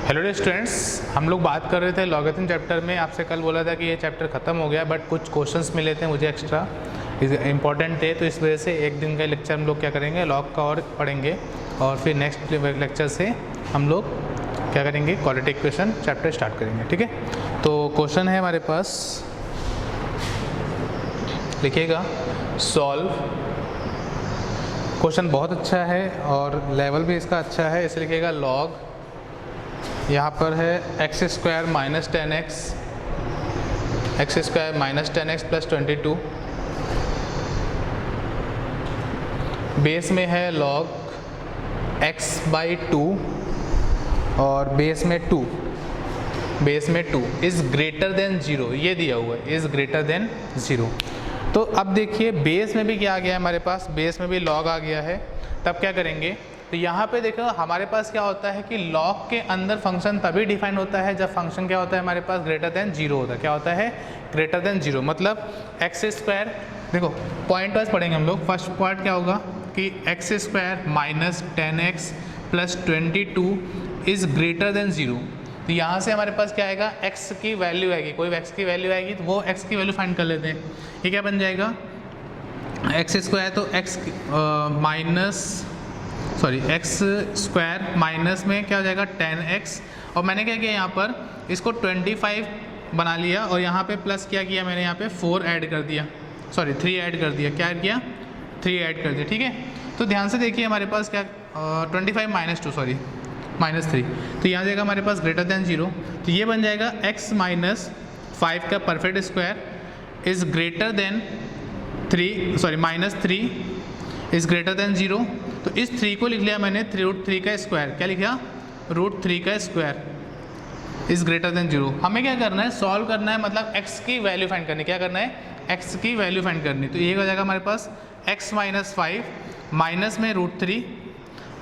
Hello students, हम लोग बात कर रहे थे लॉगरिथम चैप्टर में। आपसे कल बोला था कि ये चैप्टर ख़त्म हो गया, बट कुछ क्वेश्चंस मिले थे मुझे एक्स्ट्रा इंपॉर्टेंट थे, तो इस वजह से एक दिन का लेक्चर हम लोग क्या करेंगे, लॉग का और पढ़ेंगे और फिर नेक्स्ट लेक्चर से हम लोग क्या करेंगे, क्वाड्रेटिक इक्वेशन चैप्टर स्टार्ट करेंगे। ठीक है, तो क्वेश्चन है हमारे पास, लिखिएगा सॉल्व। क्वेश्चन बहुत अच्छा है और लेवल भी इसका अच्छा है, इसे लिखिएगा लॉग। यहाँ पर है x square minus 10x, x square minus 10x plus 22। Base में है लॉग x बाई 2 और बेस में 2, बेस में 2 इज़ ग्रेटर देन 0, ये दिया हुआ है, इज़ ग्रेटर देन 0। तो अब देखिए बेस में भी क्या आ गया है हमारे पास, बेस में भी लॉग आ गया है। तब क्या करेंगे, तो यहाँ पे देखो हमारे पास क्या होता है कि लॉग के अंदर फंक्शन तभी डिफाइन होता है जब फंक्शन क्या होता है हमारे पास ग्रेटर देन 0 होता है। क्या होता है, ग्रेटर देन 0, मतलब एक्स स्क्वायर। देखो पॉइंट वाइज पढ़ेंगे हम लोग। फर्स्ट पार्ट क्या होगा कि x square minus 10x plus 22 is greater than 0। तो यहाँ से हमारे पास क्या आएगा, x की वैल्यू आएगी, कोई x की वैल्यू आएगी तो वो x की वैल्यू फाइंड कर लेते हैं। ये क्या बन जाएगा, एक्स स्क्वायर तो x minus x square minus में क्या हो जाएगा 10x, और मैंने क्या किया यहाँ पर इसको 25 बना लिया और यहाँ पे प्लस क्या किया मैंने, यहाँ पे 4 ऐड कर दिया, 3 ऐड कर दिया। क्या ऐड किया, 3 ऐड कर दिया। ठीक है, तो ध्यान से देखिए हमारे पास क्या 25 माइनस 2 माइनस 3, तो यहाँ जाएगा हमारे पास ग्रेटर देन 0। तो ये बन जाएगा x माइनस 5 का perfect square is greater than 3 minus 3 is greater than 0। तो इस 3 को लिख लिया मैंने √3 का स्क्वायर। क्या लिखा, √3 का स्क्वायर इज़ ग्रेटर देन 0। हमें क्या करना है, सॉल्व करना है, मतलब x की वैल्यू फाइंड करनी। क्या करना है, x की वैल्यू फाइंड करनी। तो ये हो जाएगा हमारे पास x माइनस 5 माइनस में √3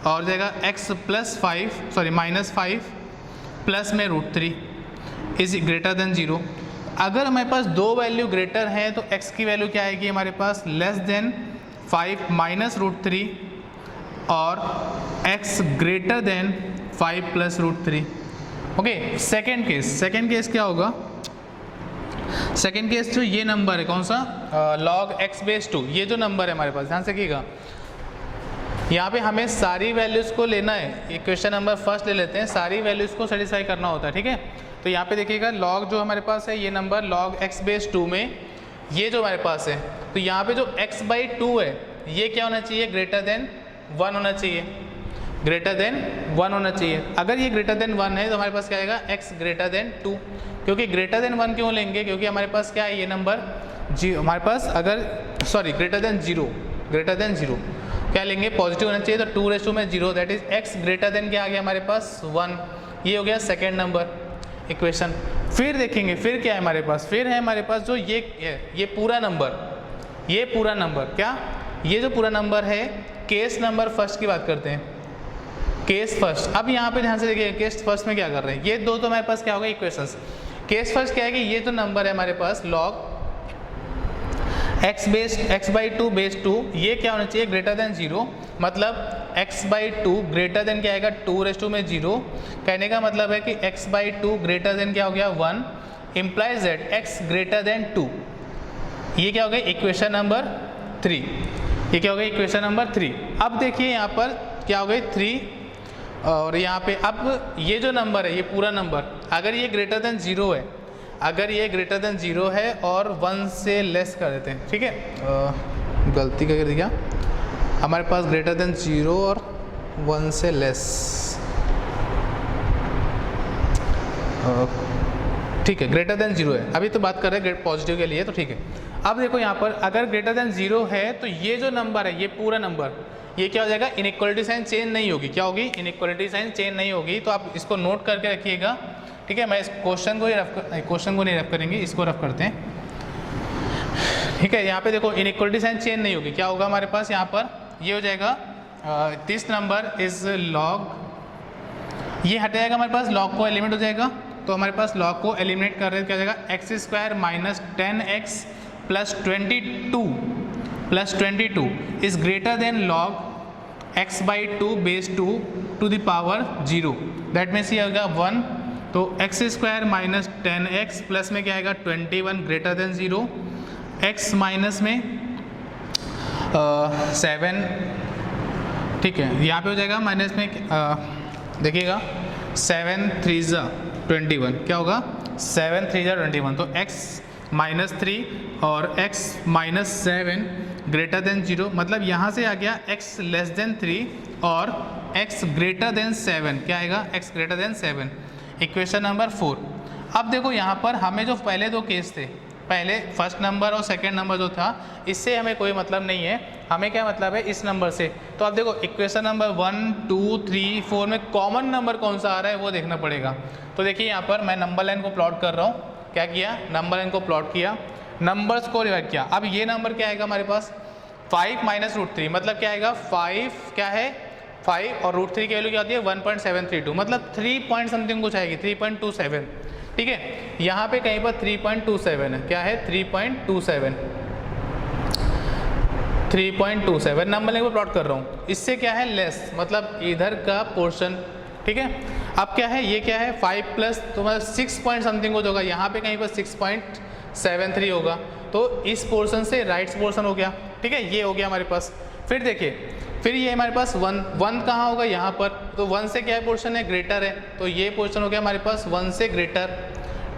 और जाएगा x प्लस 5 माइनस 5 प्लस में √3 इज़ ग्रेटर देन 0। अगर हमारे पास दो वैल्यू ग्रेटर हैं तो x की वैल्यू क्या आएगी हमारे पास, लेस देन 5 माइनस √3 और x greater than 5 plus √3। Okay, second case क्या होगा, सेकेंड केस जो ये नंबर है कौन सा, log x बेस 2, ये जो नंबर है हमारे पास, ध्यान से देखिएगा यहाँ पे हमें सारी वैल्यूज़ को लेना है। इक्वेशन नंबर फर्स्ट ले लेते हैं, सारी वैल्यूज़ को सेटिस्फाई करना होता है। ठीक है, तो यहाँ पे देखिएगा log जो हमारे पास है ये नंबर log x बेस 2 में ये जो हमारे पास है, तो यहाँ पे जो x बाई 2 है ये क्या होना चाहिए, ग्रेटर देन 1 होना चाहिए, ग्रेटर देन 1 होना चाहिए। अगर ये ग्रेटर देन 1 है तो हमारे पास क्या आएगा, x ग्रेटर देन 2। क्योंकि ग्रेटर देन 1 क्यों लेंगे, क्योंकि हमारे पास क्या है ये नंबर जी, हमारे पास अगर ग्रेटर देन 0 क्या लेंगे, पॉजिटिव होना चाहिए, तो 2 में 0 that is x greater than क्या आ गया हमारे पास 1। ये हो गया सेकेंड नंबर इक्वेशन। फिर देखेंगे फिर क्या है हमारे पास, फिर है हमारे पास जो ये पूरा नंबर क्या, ये जो पूरा नंबर है, केस नंबर फर्स्ट की बात करते हैं, केस फर्स्ट। अब यहाँ पे ध्यान से देखिए केस फर्स्ट में क्या कर रहे हैं, ये दो तो हमारे पास क्या होगा इक्वेशंस। केस फर्स्ट क्या है कि ये जो नंबर है हमारे पास log x बाई 2 बेस 2, ये क्या होना चाहिए, ग्रेटर देन 0, मतलब x बाई 2 ग्रेटर देन क्या आएगा 2 में 0। कहने का मतलब है कि x बाई 2 ग्रेटर देन क्या हो गया 1, implies that x greater than 2। ये क्या हो गया इक्वेशन नंबर 3, ये क्या हो गया इक्वेशन नंबर 3। अब देखिए यहाँ पर क्या हो गई 3, और यहाँ पे अब ये जो नंबर है ये पूरा नंबर अगर ये ग्रेटर देन 0 है, अगर ये ग्रेटर देन 0 है और 1 से लेस कर देते हैं, ठीक है, गलती कर दिया, हमारे पास ग्रेटर देन 0 और 1 से लेस, ठीक है, ग्रेटर देन 0 है, अभी तो बात कर रहे हैं पॉजिटिव के लिए, तो ठीक है। अब देखो यहाँ पर अगर ग्रेटर देन 0 है तो ये जो नंबर है ये पूरा नंबर ये क्या हो जाएगा, इनइक्वालिटी साइन चेंज नहीं होगी। क्या होगी, इनइक्वालिटी साइन चेंज नहीं होगी। तो आप इसको नोट करके रखिएगा। ठीक है, मैं इस क्वेश्चन को नहीं रफ करेंगे, इसको रफ करते हैं। ठीक है, यहाँ पे देखो इनइक्वालिटी साइन चेंज नहीं होगी। क्या होगा हमारे पास यहाँ पर, ये हो जाएगा दिस नंबर इज log, ये हट जाएगा हमारे पास, log को एलिमिनेट हो जाएगा। तो हमारे पास log को एलिमिनेट कर रहे हैं, क्या हो जाएगा x square minus 10x plus 22 is greater than log x by two base 2 to the power 0, that means ये होगा 1, तो x square minus 10x plus में क्या आएगा 21 ग्रेटर देन 0, x माइनस में 7, ठीक है, यहाँ पे हो जाएगा माइनस में देखिएगा 7 3 जा 21, क्या होगा 7 3 जा 21, तो x माइनस 3 और x माइनस 7 ग्रेटर देन 0, मतलब यहाँ से आ गया x लेस देन 3 और x ग्रेटर देन 7, क्या आएगा x greater than 7, equation number 4। अब देखो यहाँ पर हमें जो पहले दो केस थे, पहले फर्स्ट नंबर और सेकंड नंबर जो था, इससे हमें कोई मतलब नहीं है, हमें क्या मतलब है इस नंबर से। तो अब देखो इक्वेशन नंबर 1 2 3 4 में कॉमन नंबर कौन सा आ रहा है वो देखना पड़ेगा। तो देखिए यहाँ पर मैं नंबर लाइन को प्लॉट कर रहा हूँ, क्या किया नंबर लाइन को प्लॉट किया, नंबर्स को डिवाइड किया। अब ये नंबर क्या आएगा हमारे पास 5 माइनस रूट 3, मतलब क्या आएगा 5 क्या है 5 और रूट 3 की वैल्यू क्या होती है 1.732, मतलब 3 पॉइंट समथिंग कुछ आएगी 3.27, ठीक है। यहाँ पे कहीं पर 3.27 है, क्या है 3.27 नंबर लाइन को प्लॉट कर रहा हूँ। इससे क्या है लेस, मतलब इधर का पोर्शन, ठीक है। अब क्या है ये क्या है 5 प्लस तो मतलब 6 पॉइंट समथिंग कुछ होगा, यहाँ पे कहीं पर 6.73 होगा, तो इस पोर्शन से राइट पोर्शन हो गया, ठीक है, ये हो गया हमारे पास। फिर देखिए फिर ये हमारे पास 1 कहाँ होगा यहाँ पर, तो 1 से क्या है पोर्शन है ग्रेटर है, तो ये पोर्शन हो गया हमारे पास 1 से ग्रेटर,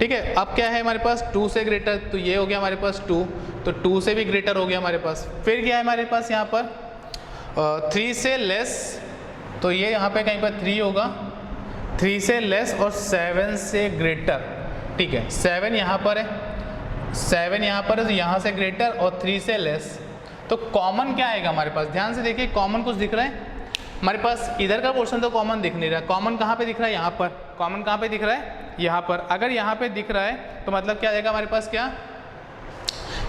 ठीक है। अब क्या है हमारे पास 2 से ग्रेटर, तो ये हो गया हमारे पास 2, तो 2 से भी ग्रेटर हो गया हमारे पास। फिर क्या है हमारे पास यहाँ पर 3 से लेस, तो ये यहाँ पे कहीं पर 3 होगा, 3 से लेस और 7 से ग्रेटर, ठीक है, 7 यहाँ पर है, 7 यहाँ पर है, तो यहाँ से ग्रेटर और 3 से लेस। तो कॉमन क्या आएगा हमारे पास, ध्यान से देखिए कॉमन कुछ दिख रहा है हमारे पास, इधर का पोर्शन तो कॉमन दिख नहीं रहा, कॉमन कहाँ पे दिख रहा है यहाँ पर, कॉमन कहाँ पे दिख रहा है यहाँ पर। अगर यहाँ पे दिख रहा है तो मतलब क्या आएगा हमारे पास, क्या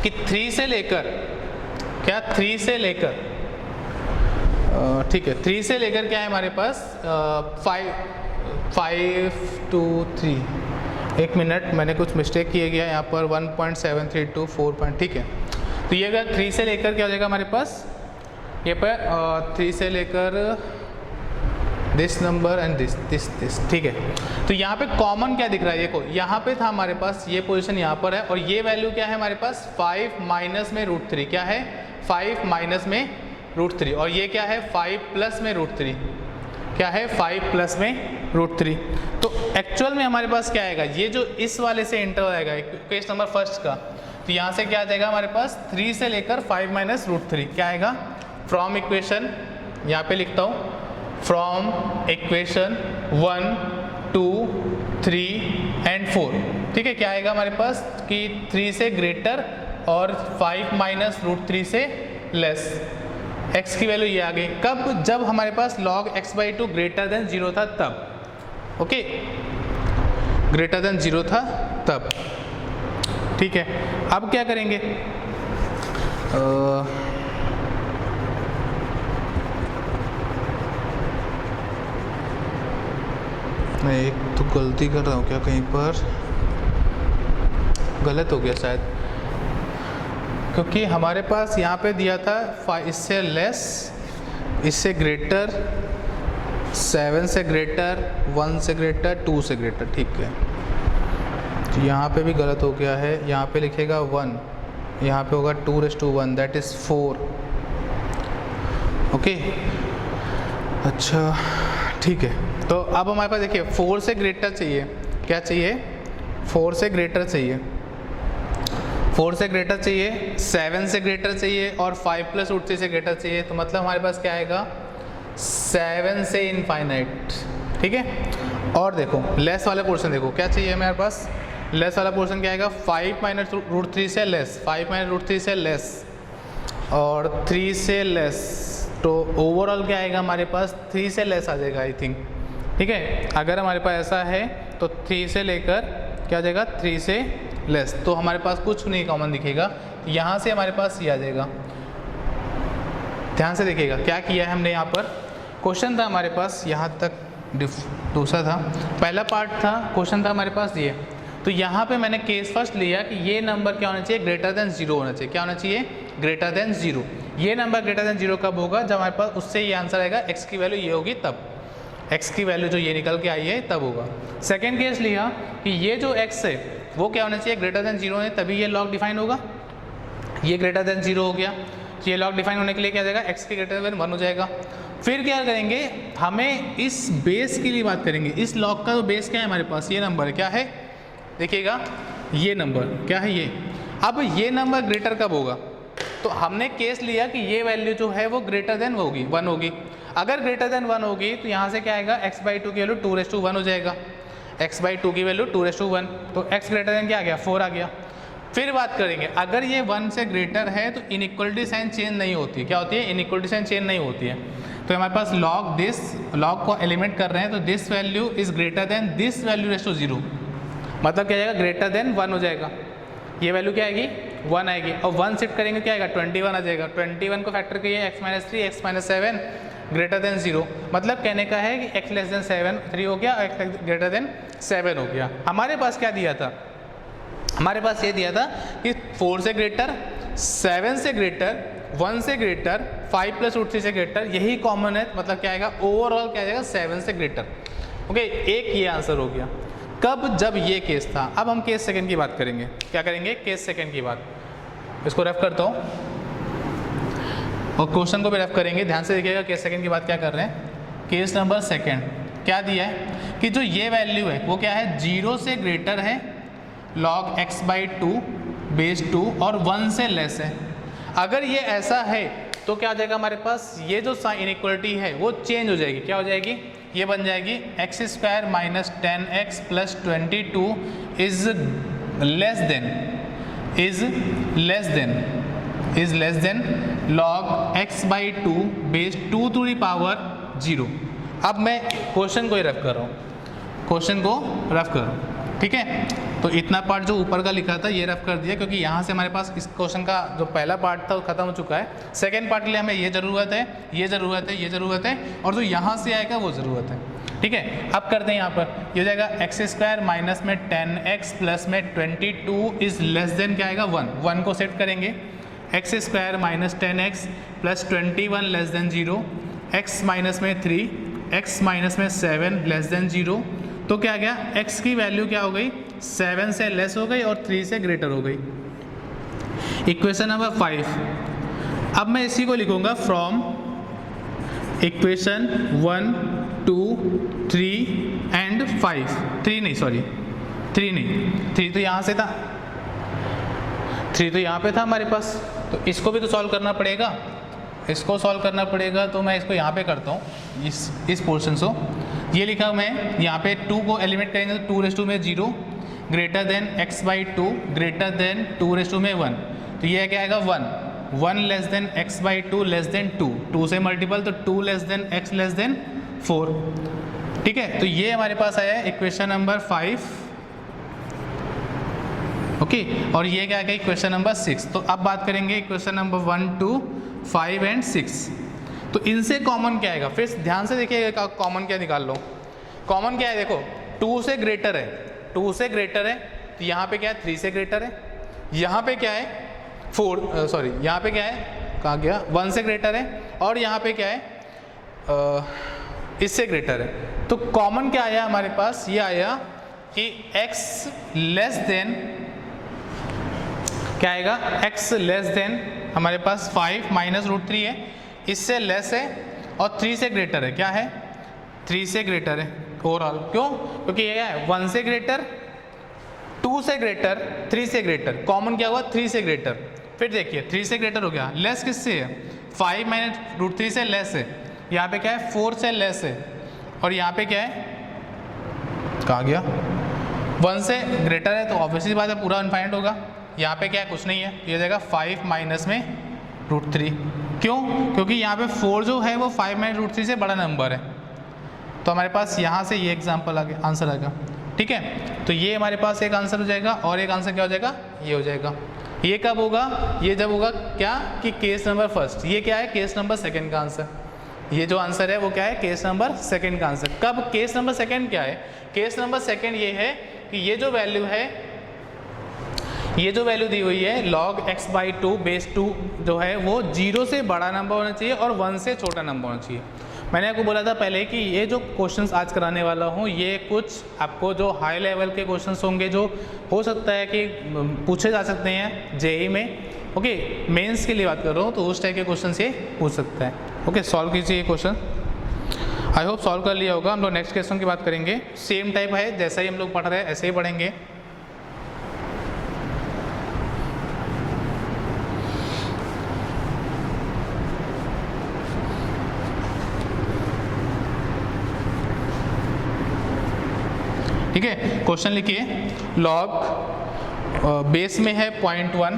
कि 3 से लेकर, क्या 3 से लेकर, ठीक है 3 से लेकर क्या है हमारे पास 5 2 3, एक मिनट मैंने कुछ मिस्टेक किया गया यहाँ पर 1.732 4 ठीक है। तो ये अगर 3 से लेकर क्या हो जाएगा हमारे पास, ये पर 3 से लेकर दिस नंबर एंड दिस, ठीक है। तो यहाँ पे कॉमन क्या दिख रहा है, देखो यहाँ पे था हमारे पास, ये पोजीशन यहाँ पर है, और ये वैल्यू क्या है हमारे पास 5 माइनस में रूट 3, क्या है 5 माइनस में रूट 3, और ये क्या है 5 प्लस में रूट 3, क्या है 5 प्लस में रूट 3। तो एक्चुअल में हमारे पास क्या आएगा, ये जो इस वाले से इंटरवल आएगा इक्वेशन नंबर फर्स्ट का, तो यहाँ से क्या आ जाएगा हमारे पास 3 से लेकर 5 माइनस रूट 3, क्या आएगा फ्रॉम इक्वेशन, यहाँ पे लिखता हूँ फ्रॉम इक्वेशन 1 2 3 एंड 4, ठीक है। क्या आएगा हमारे पास कि 3 से ग्रेटर और 5 माइनस रूट 3 से लेस, x की वैल्यू ये आ गई। कब, जब हमारे पास log x/2 ग्रेटर देन 0 था तब, ओके ग्रेटर देन 0 था तब, ठीक है। अब क्या करेंगे, मैं एक तो गलती कर रहा हूँ क्या, कहीं पर गलत हो गया शायद, क्योंकि हमारे पास यहाँ पे दिया था इससे लेस, इससे ग्रेटर, 7 से ग्रेटर, 1 से ग्रेटर, 2 से ग्रेटर, ठीक है। तो यहाँ पे भी गलत हो गया है, यहाँ पे लिखेगा 1, यहाँ पे होगा 2⁻1 दैट इज़ 4, ओके अच्छा ठीक है। तो अब हमारे पास देखिए 4 से ग्रेटर चाहिए, क्या चाहिए 4 से ग्रेटर चाहिए, 4 से ग्रेटर चाहिए, 7 से ग्रेटर चाहिए और 5 प्लस रूट 3 से ग्रेटर चाहिए। तो मतलब हमारे पास क्या आएगा 7 से इनफाइनाइट, ठीक है। और देखो लेस वाला पोर्शन देखो क्या चाहिए हमारे पास, लेस वाला पोर्शन क्या आएगा 5 माइनस रूट 3 से लेस, 5 माइनस रूट 3 से लेस और 3 से लेस, तो ओवरऑल क्या आएगा हमारे पास 3 से लेस आ जाएगा आई थिंक, ठीक है। अगर हमारे पास ऐसा है तो 3 से लेकर क्या आ जाएगा 3 से लेस, तो हमारे पास कुछ नहीं कॉमन दिखेगा, यहाँ से हमारे पास ये आ जाएगा। ध्यान से देखिएगा क्या किया है हमने, यहाँ पर क्वेश्चन था हमारे पास, यहाँ तक दूसरा था, पहला पार्ट था क्वेश्चन था हमारे पास ये, तो यहाँ पे मैंने केस फर्स्ट लिया कि ये नंबर क्या होना चाहिए ग्रेटर देन 0 होना चाहिए, क्या होना चाहिए ग्रेटर देन 0। ये नंबर ग्रेटर देन 0 कब होगा, जब हमारे पास उससे ये आंसर आएगा x की वैल्यू ये होगी तब, x की वैल्यू जो ये निकल के आई है तब होगा। सेकेंड केस लिया कि ये जो x है वो क्या होना चाहिए, ग्रेटर देन 0 है, तभी ये लॉग डिफाइन होगा। ये ग्रेटर देन 0 हो गया, तो ये लॉग डिफाइन होने के लिए क्या हो जाएगा, x की ग्रेटर देन 1 हो जाएगा। फिर क्या करेंगे, हमें इस बेस के लिए बात करेंगे, इस लॉग का बेस क्या है हमारे पास, ये नंबर क्या है, देखिएगा ये नंबर क्या है ये। अब ये नंबर ग्रेटर कब होगा, तो हमने केस लिया कि ये वैल्यू जो है वो ग्रेटर देन होगी 1 होगी। अगर ग्रेटर देन 1 होगी तो यहाँ से क्या आएगा, x/2 की वैल्यू 2:1 हो जाएगा, x/2 की वैल्यू 2:1, तो x ग्रेटर देन क्या आ गया, 4 आ गया। फिर बात करेंगे, अगर ये 1 से ग्रेटर है तो इनइक्वलिटी साइन चेंज नहीं होती, क्या होती है, इनइक्वलिटी साइन चेंज नहीं होती है। तो हमारे पास लॉग को एलिमेंट कर रहे हैं, तो this value is greater than this value raise to 0, मतलब क्या जाएगा, ग्रेटर देन 1 हो जाएगा। ये वैल्यू क्या आएगी, 1 आएगी, और 1 शिफ्ट करेंगे क्या आएगा, 21 आ जाएगा। 21 को फैक्टर करिए, x-3 x-7 ग्रेटर देन 0, मतलब कहने का है कि x लेस देन 3 हो गया और x ग्रेटर देन 7 हो गया। हमारे पास क्या दिया था, हमारे पास ये दिया था कि 4 से ग्रेटर, 7 से ग्रेटर, 1 से ग्रेटर, 5 + √3 से ग्रेटर, यही कॉमन है, मतलब क्या आएगा, ओवरऑल क्या आएगा, 7 से ग्रेटर। ओके, एक ये आंसर हो गया। कब, जब ये केस था। अब हम केस सेकंड की बात करेंगे, क्या करेंगे, केस सेकंड की बात। इसको रेफ करता हूँ और क्वेश्चन को भी रेफ करेंगे, ध्यान से देखिएगा केस सेकंड की बात क्या कर रहे हैं। केस नंबर सेकंड क्या दिया है कि जो ये वैल्यू है वो क्या है, 0 से ग्रेटर है, log x/2 बेस 2 और 1 से लेस है। अगर ये ऐसा है तो क्या हो जाएगा, हमारे पास ये जो इनइक्वलिटी है वो चेंज हो जाएगी, क्या हो जाएगी, ये बन जाएगी x² - 10x + 22 is less then log x/2 base 2⁻0। अब मैं क्वेश्चन को ही रफ कर रहा हूँ, क्वेश्चन को रफ कर रहा हूँ, ठीक है। तो इतना पार्ट जो ऊपर का लिखा था ये रफ कर दिया, क्योंकि यहाँ से हमारे पास इस क्वेश्चन का जो पहला पार्ट था वो खत्म हो चुका है। सेकंड पार्ट के लिए हमें ये ज़रूरत है, ये ज़रूरत है, ये ज़रूरत है, और जो यहाँ से आएगा वो ज़रूरत है, ठीक है। अब करते हैं यहाँ पर, ये हो जाएगा x² माइनस में 10x प्लस में 22 इज लेस देन क्या आएगा, 1 को सेट करेंगे, x² minus 10x plus 21 less than 0, x minus में 3, x माइनस में 7 लेस देन 0, तो क्या आ गया, x की वैल्यू क्या हो गई, 7 से लेस हो गई और 3 से ग्रेटर हो गई। इक्वेशन नंबर 5, अब मैं इसी को लिखूंगा फ्रॉम इक्वेशन 1, 2, 3 एंड 5, 3 तो यहाँ से था, 3 तो यहाँ पे था हमारे पास, तो इसको भी तो सॉल्व करना पड़ेगा, इसको सॉल्व करना पड़ेगा। तो मैं इसको यहाँ पे करता हूँ, इस पोर्शन को ये लिखा मैं, यहाँ पे 2 को एलिमिनेट करेंगे तो 2 में 0 greater than x/2 greater than 2 में 1, तो ये क्या आएगा 1 less than x/2 less than 2 से मल्टीपल, तो 2 less than x less then 4, ठीक है। तो ये हमारे पास आया है इक्वेशन नंबर 5, ओके। और ये क्या गया, इक्वेशन नंबर 6। तो अब बात करेंगे इक्वेशन नंबर 1, 2, 5 एंड 6। तो इनसे कॉमन क्या आएगा, फिर ध्यान से देखिएगा कॉमन क्या निकाल लो। कॉमन क्या है, देखो 2 से ग्रेटर है, 2 से ग्रेटर है, तो यहाँ पे क्या है 3 से ग्रेटर है, यहाँ पे क्या है यहाँ पे क्या है, कहाँ गया, 1 से ग्रेटर है, और यहाँ पे क्या है इससे ग्रेटर है। तो कॉमन क्या आया हमारे पास, ये आया कि x लेस देन क्या आएगा, x लेस देन हमारे पास 5 माइनस √3 है, इससे लेस है और 3 से ग्रेटर है, क्या है 3 से ग्रेटर है ओवरऑल। क्यों, क्योंकि ये है 1 से ग्रेटर, 2 से ग्रेटर, 3 से ग्रेटर, कॉमन क्या हुआ 3 से ग्रेटर। फिर देखिए 3 से ग्रेटर हो गया, लेस किससे है, 5 माइनस √3 से लेस है, यहाँ पे क्या है 4 से लेस है, और यहाँ पे क्या है, कहाँ गया, 1 से ग्रेटर है, तो ऑब्वियसली बात है पूरा अनफाइंड होगा। यहाँ पे क्या है, कुछ नहीं है, ये जाएगा 5 माइनस में √3। क्यों, क्योंकि यहाँ पे 4 जो है वो 5 माइनस √3 से बड़ा नंबर है, तो हमारे पास यहाँ से ये एग्जाम्पल आ गया, आंसर आ गया, ठीक है। तो ये हमारे पास एक आंसर हो जाएगा, और एक आंसर क्या हो जाएगा, ये हो जाएगा। ये कब होगा, ये जब होगा क्या कि केस नंबर फर्स्ट, ये क्या है केस नंबर सेकंड का आंसर, ये जो आंसर है वो क्या है केस नंबर सेकंड का आंसर। कब, केस नंबर सेकंड क्या है, केस नंबर सेकंड ये है कि ये जो वैल्यू है ये जो वैल्यू दी हुई है log x/2 बेस 2 जो है वो 0 से बड़ा नंबर होना चाहिए और 1 से छोटा नंबर होना चाहिए। मैंने आपको बोला था पहले कि ये जो क्वेश्चंस आज कराने वाला हूँ ये कुछ आपको जो हाई लेवल के क्वेश्चंस होंगे जो हो सकता है कि पूछे जा सकते हैं जेईई में। ओके, मेंस के लिए बात कर रहा हूँ तो उस टाइप के क्वेश्चन ये पूछ सकता है। ओके, सॉल्व कीजिए ये क्वेश्चन। आई होप सॉल्व कर लिया होगा। हम लोग नेक्स्ट क्वेश्चन की बात करेंगे। सेम टाइप है, जैसा ही हम लोग पढ़ रहे हैं ऐसे ही पढ़ेंगे। ठीक है, क्वेश्चन लिखिए। लॉग बेस में है 0.1,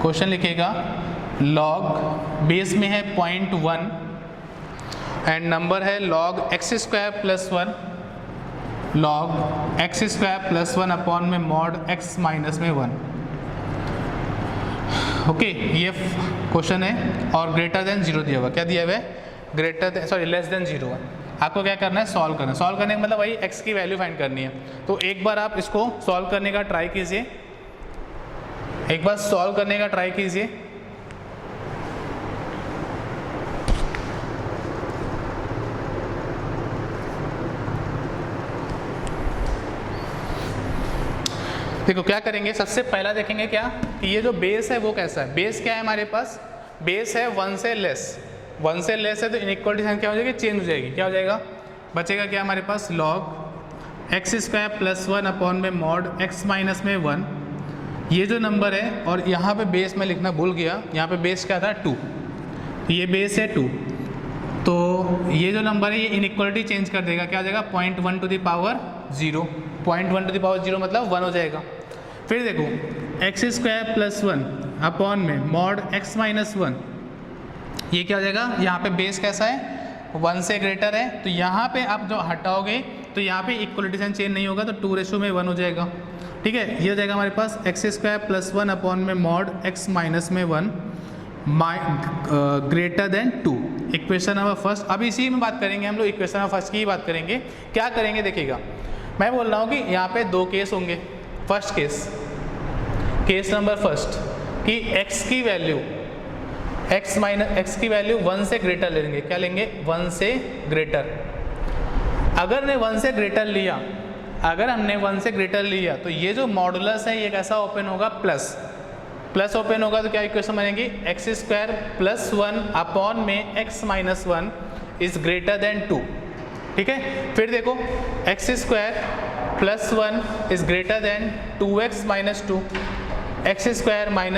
क्वेश्चन लिखिएगा लॉग बेस में है 0.1 एंड नंबर है log x² + 1 log x² + 1 upon में mod x - में 1। ओके, ये क्वेश्चन है और ग्रेटर देन 0 दिया हुआ। क्या दिया हुआ है? Greater than sorry less than 0 है। आपको क्या करना है? सॉल्व करना है। सॉल्व करने का मतलब वही x की वैल्यू फाइंड करनी है। तो एक बार आप इसको सॉल्व करने का ट्राई कीजिए, एक बार सॉल्व करने का ट्राई कीजिए। देखो क्या करेंगे, सबसे पहला देखेंगे क्या कि ये जो बेस है वो कैसा है। बेस क्या है हमारे पास? बेस है 1 से लेस। 1 से लेस है तो इनइक्वालिटी साइन क्या हो जाएगी? चेंज हो जाएगी। क्या हो जाएगा? बचेगा क्या हमारे पास? log x² + 1 अपॉन में mod x - में 1। ये जो नंबर है और यहाँ पे बेस में लिखना भूल गया, यहाँ पे बेस क्या था? 2। ये बेस है 2, तो ये जो नंबर है ये इनइक्वालिटी चेंज कर देगा। क्या हो जाएगा? 0.1 to the power 0। 0.1 to the power 0 मतलब 1 हो जाएगा। फिर देखो x² + 1 अपॉन में mod x - 1, ये क्या हो जाएगा? यहाँ पे बेस कैसा है? 1 से ग्रेटर है, तो यहाँ पे आप जो हटाओगे तो यहाँ पे इक्वलिटी साइन चेंज नहीं होगा, तो 2:1 हो जाएगा। ठीक है, ये हो जाएगा हमारे पास x² + 1 अपॉन में mod x - में 1 greater than 2। Equation number first. अब इसी में बात करेंगे हम लोग, इक्वेशन नंबर फर्स्ट की ही बात करेंगे। क्या करेंगे देखिएगा, मैं बोल रहा हूँ कि यहाँ पे 2 केस होंगे। फर्स्ट केस नंबर फर्स्ट कि x की वैल्यू x की वैल्यू 1 से ग्रेटर ले लेंगे। क्या लेंगे? 1 से ग्रेटर। अगर ने 1 से ग्रेटर लिया, अगर हमने 1 से ग्रेटर लिया तो ये जो मॉडुलस है ये कैसा ओपन होगा? प्लस ओपन होगा। तो क्या इक्वेशन बनेगी? x² + 1 अपॉन में x - 1 इज ग्रेटर देन 2। ठीक है, फिर देखो x² + 1 is greater then 2x - 2, x²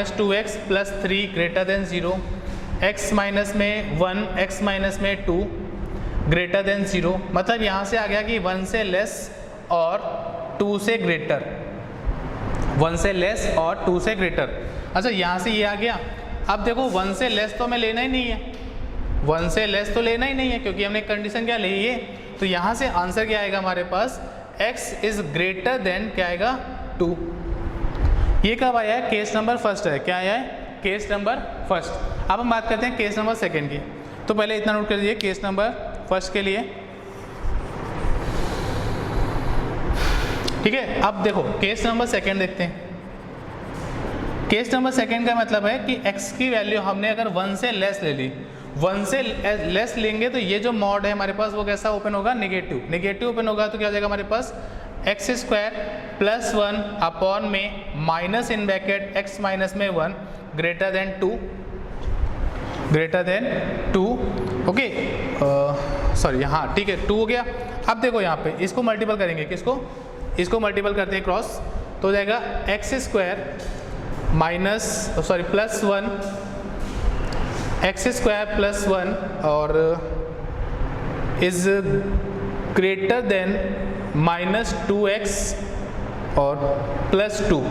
- 2x + 3 greater than 0, x - में 1 x - में 2 ग्रेटर देन 0। मतलब यहाँ से आ गया कि 1 से लेस और 2 से ग्रेटर, 1 से लेस और 2 से ग्रेटर। अच्छा, यहाँ से ये आ गया। अब देखो 1 से लेस तो हमें लेना ही नहीं है, 1 से लेस तो लेना ही नहीं है क्योंकि हमने कंडीशन क्या ली है। तो यहाँ से आंसर क्या आएगा हमारे पास? x इज ग्रेटर देन क्या आएगा? 2। ये कब आया है? केस नंबर फर्स्ट है। क्या आया है? Case number first. अब हम बात करते हैं केस नंबर सेकंड की। तो पहले इतना नोट कर लीजिए केस नंबर फर्स्ट के लिए। ठीक है, अब देखो केस नंबर सेकंड देखते हैं। केस नंबर सेकंड का मतलब है कि x की वैल्यू हमने अगर 1 से लेस ले ली, 1 से लेस लेंगे तो ये जो मॉड है हमारे पास वो कैसा ओपन होगा? नेगेटिव ओपन होगा। तो क्या हो जाएगा हमारे पास? x² + 1 अपॉन में माइनस इन ब्रैकेट x - में 1 ग्रेटर देन 2। ओके, सॉरी, हाँ ठीक है, 2 हो गया। अब देखो यहाँ पे इसको मल्टीपल करेंगे। किसको? इसको मल्टीपल करते हैं क्रॉस, तो हो जाएगा x² + 1 x² + 1 और इज ग्रेटर देन -2x और +2।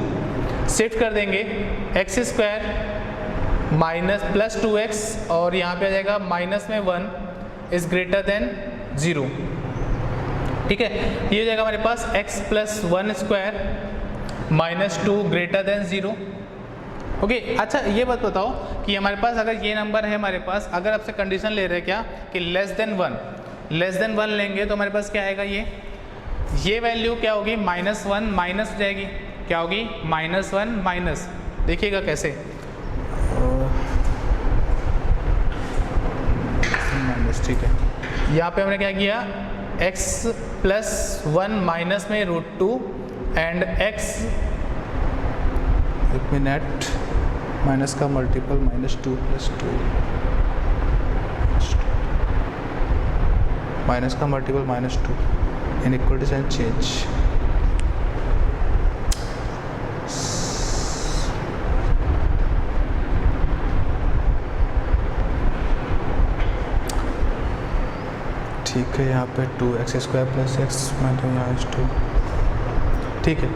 शिफ्ट कर देंगे x² - +2x और यहाँ पे आ जाएगा माइनस में 1 इज ग्रेटर देन 0। ठीक है, ये हो जाएगा हमारे पास x + 1² - 2 ग्रेटर देन 0। ओके, अच्छा ये बात बताओ कि हमारे पास अगर ये नंबर है हमारे पास, अगर आपसे कंडीशन ले रहे हैं क्या कि लेस देन 1 लेंगे तो हमारे पास क्या आएगा? ये वैल्यू क्या होगी? -1 माइनस हो जाएगी। क्या होगी -1 माइनस, देखिएगा कैसे माइनस, ठीक है। यहाँ पे हमने क्या किया x+1 माइनस में √2 एंड x, एक मिनट, माइनस का मल्टीपल -2 + 2, माइनस का मल्टीपल -2, इनइक्वालिटी साइन चेंज, ठीक है। यहाँ पे 2x² + x यहाँ 2, ठीक है।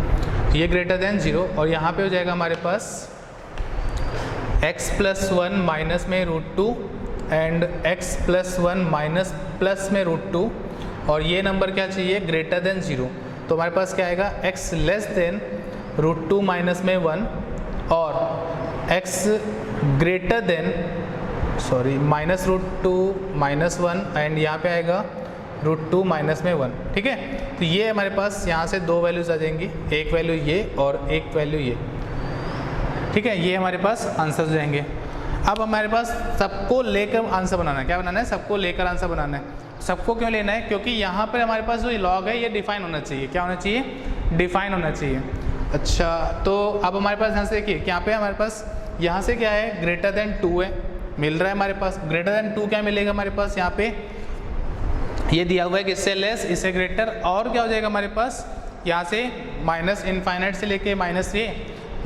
ये ग्रेटर देन 0 और यहाँ पे हो जाएगा हमारे पास x+1 माइनस में √2 एंड x+1 माइनस प्लस में √2 और ये नंबर क्या चाहिए ग्रेटर देन 0। तो हमारे पास क्या आएगा x लेस देन √2 माइनस में 1 और x ग्रेटर देन -√2 -1 एंड यहाँ पे आएगा √2 माइनस में 1, ठीक है। तो ये हमारे पास यहाँ से दो वैल्यूज आ जाएंगी, एक वैल्यू ये और एक वैल्यू ये, ठीक है। ये हमारे पास आंसर हो जाएंगे। अब हमारे पास सबको लेकर आंसर बनाना है, क्या बनाना है, सबको लेकर आंसर बनाना है। सबको क्यों लेना है, क्योंकि यहाँ पर हमारे पास जो लॉग है ये डिफाइन होना चाहिए, क्या होना चाहिए, डिफाइन होना चाहिए। अच्छा, तो अब हमारे पास यहाँ से देखिए कि यहाँ पे हमारे पास यहाँ से क्या है ग्रेटर देन 2 है, मिल रहा है हमारे पास। ग्रेटर देन 2 क्या मिलेगा हमारे पास, यहाँ पे ये दिया हुआ है कि इससे लेस इससे ग्रेटर, और क्या हो जाएगा हमारे पास यहाँ से -∞ से लेके -3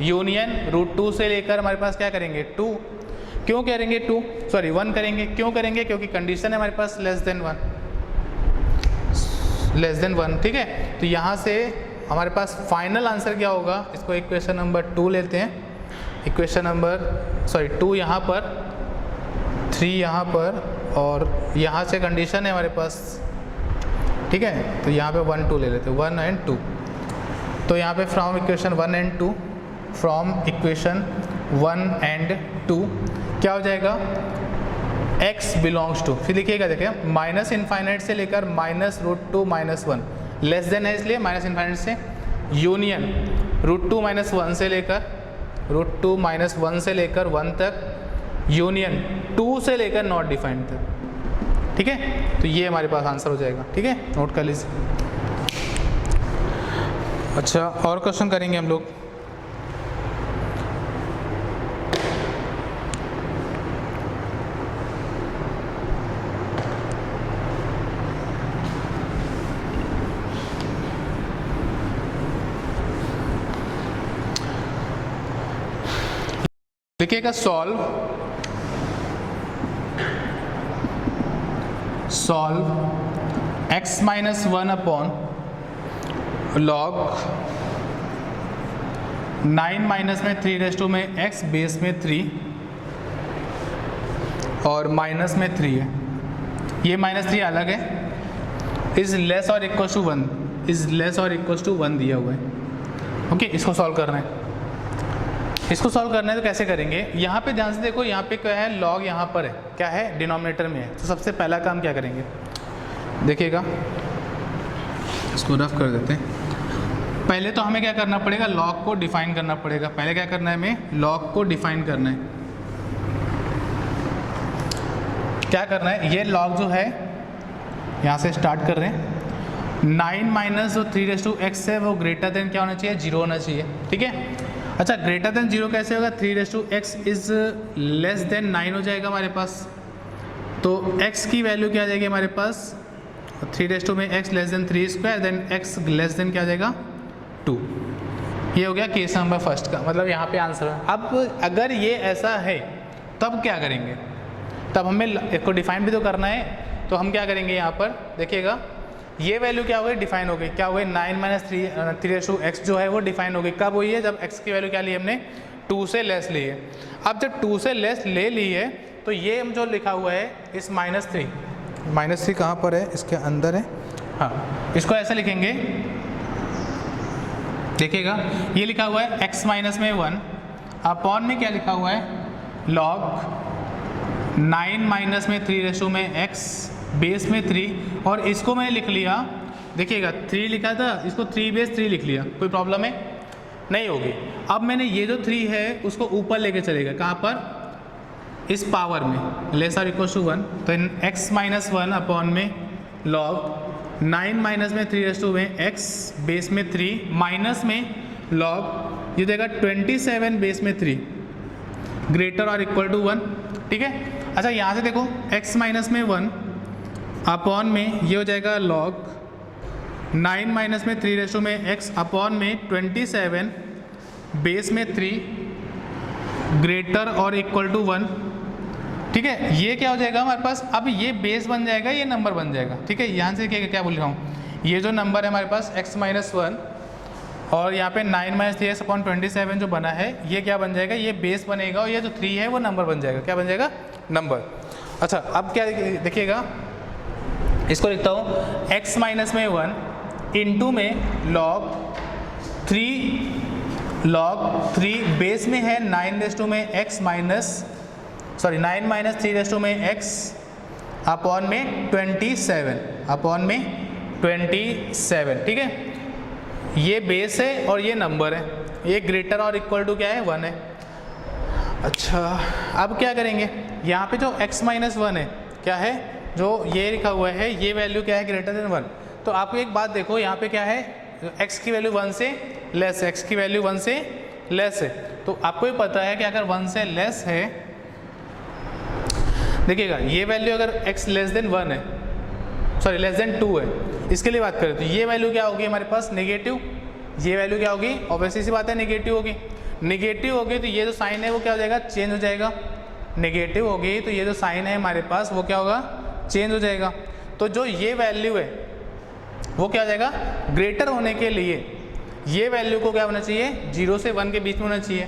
यूनियन √2 से लेकर हमारे पास क्या करेंगे 2, क्यों करेंगे 1 करेंगे, क्यों करेंगे, क्योंकि कंडीशन है हमारे पास लेस देन 1, ठीक है। तो यहाँ से हमारे पास फाइनल आंसर क्या होगा, इसको इक्वेशन नंबर 2 लेते हैं, इक्वेशन नंबर 2 यहाँ पर, 3 यहाँ पर और यहाँ से कंडीशन है हमारे पास, ठीक है। तो यहाँ पे 1 2 ले लेते हैं, 1 एंड 2। तो यहाँ पे from equation 1 and 2, from equation 1 and 2 क्या हो जाएगा x बिलोंग्स टू, फिर लिखिएगा देखिए -∞ से लेकर -√2 -1 लेस देन है इसलिए -∞ से यूनियन √2 -1 से लेकर √2 -1 से लेकर 1 तक यूनियन 2 से लेकर नॉट डिफाइंड तक, ठीक है। तो ये हमारे पास आंसर हो जाएगा, ठीक है, नोट कर लीजिए। अच्छा, और क्वेश्चन करेंगे हम लोग। लिखिएगा solve x - 1 upon log 9 minus में 3 में x बेस में 3 और माइनस में 3 है, ये -3 अलग है, इज लेस और इक्वल टू 1, इज लेस और इक्वल टू 1 दिया हुआ है, ओके। इसको सॉल्व करना है, इसको सॉल्व करना है तो कैसे करेंगे, यहाँ पे ध्यान से देखो, यहाँ पे क्या है लॉग, यहाँ पर है क्या है डिनोमिनेटर में है। तो सबसे पहला काम क्या करेंगे देखिएगा, इसको रफ कर देते हैं। पहले तो हमें क्या करना पड़ेगा, लॉग को डिफाइन करना पड़ेगा। पहले क्या करना है, हमें लॉग को डिफाइन करना है। क्या करना है, ये लॉग जो है यहाँ से स्टार्ट कर रहे हैं, 9 माइनस जो 3x है वो ग्रेटर देन क्या होना चाहिए, 0 होना चाहिए, ठीक है। अच्छा, ग्रेटर देन 0 कैसे होगा, 3x इज लेस देन 9 हो जाएगा हमारे पास। तो x की वैल्यू क्या आ जाएगी हमारे पास, 3 में x less than 3² then x less than क्या आ जाएगा 2। ये हो गया केस नंबर फर्स्ट का, मतलब यहाँ पे आंसर है। अब अगर ये ऐसा है तब क्या करेंगे, तब हमें इसको डिफाइन भी तो करना है। तो हम क्या करेंगे, यहाँ पर देखिएगा ये वैल्यू क्या हो गई, डिफाइन हो गई, क्या हो गई 9 - 3x जो है वो डिफाइन हो गई। कब हुई है, जब x की वैल्यू क्या ली हमने 2 से लेस ली है। अब जब 2 से लेस ले ली है तो ये हम जो लिखा हुआ है इस -3 कहाँ पर है, इसके अंदर है, हाँ, इसको ऐसे लिखेंगे, देखिएगा ये लिखा हुआ है x माइनस में 1 अपॉन में क्या लिखा हुआ है log 9 माइनस में 3 में x बेस में 3, और इसको मैंने लिख लिया, देखिएगा 3 लिखा था, इसको 3 बेस 3 लिख लिया, कोई प्रॉब्लम है, नहीं होगी। अब मैंने ये जो 3 है उसको ऊपर लेके चलेगा, कहाँ पर, इस पावर में, लेस और इक्वल टू 1, तो x माइनस 1 अपॉन में लॉग 9 माइनस में 3 में x बेस में 3 माइनस में लॉग ये देगा 27 बेस में 3 ग्रेटर और इक्वल टू 1। ठीक है, अच्छा यहाँ से देखो x माइनस में 1 अपॉन में ये हो जाएगा लॉग 9 माइनस में 3 में x अपॉन में 27 बेस में 3 ग्रेटर और इक्वल टू 1। ठीक है, ये क्या हो जाएगा हमारे पास, अब ये बेस बन जाएगा, ये नंबर बन जाएगा। ठीक है, यहाँ से क्या बोल रहा हूँ, ये जो नंबर है हमारे पास x माइनस 1 और यहाँ पे 9 माइनस 3x अपॉन 27 जो बना है, ये क्या बन जाएगा, ये बेस बनेगा और ये जो 3 है वो नंबर बन जाएगा। क्या बन जाएगा, नंबर। अच्छा अब क्या देखिएगा, इसको लिखता हूँ x माइनस में 1 इंटू में लॉग 3 बेस में है 9 में x माइनस 9 माइनस 3 में x अपॉन में 27 अपॉन में 27। ठीक है, ये बेस है और ये नंबर है, ये ग्रेटर और इक्वल टू क्या है, 1 है। अच्छा अब क्या करेंगे, यहाँ पे जो x माइनस 1 है क्या है, जो ये लिखा हुआ है, ये वैल्यू क्या है, ग्रेटर देन 1। तो आपको एक बात देखो, यहाँ पे क्या है, x की वैल्यू 1 से लेस है, x की वैल्यू 1 से लेस है। तो आपको भी पता है कि अगर 1 से लेस है, देखिएगा ये वैल्यू अगर x लेस देन 1 है, सॉरी लेस देन 2 है, इसके लिए बात करें तो ये वैल्यू क्या होगी हमारे पास, नेगेटिव। ये वैल्यू क्या होगी, ऑब्वियसली सी बात है नेगेटिव होगी। नेगेटिव होगी तो ये जो साइन है वो क्या हो जाएगा, चेंज हो जाएगा। नेगेटिव होगी तो ये जो साइन है हमारे पास वो क्या होगा, चेंज हो जाएगा। तो जो ये वैल्यू है वो क्या हो जाएगा, ग्रेटर होने के लिए ये वैल्यू को क्या होना चाहिए, 0 से 1 के बीच में होना चाहिए।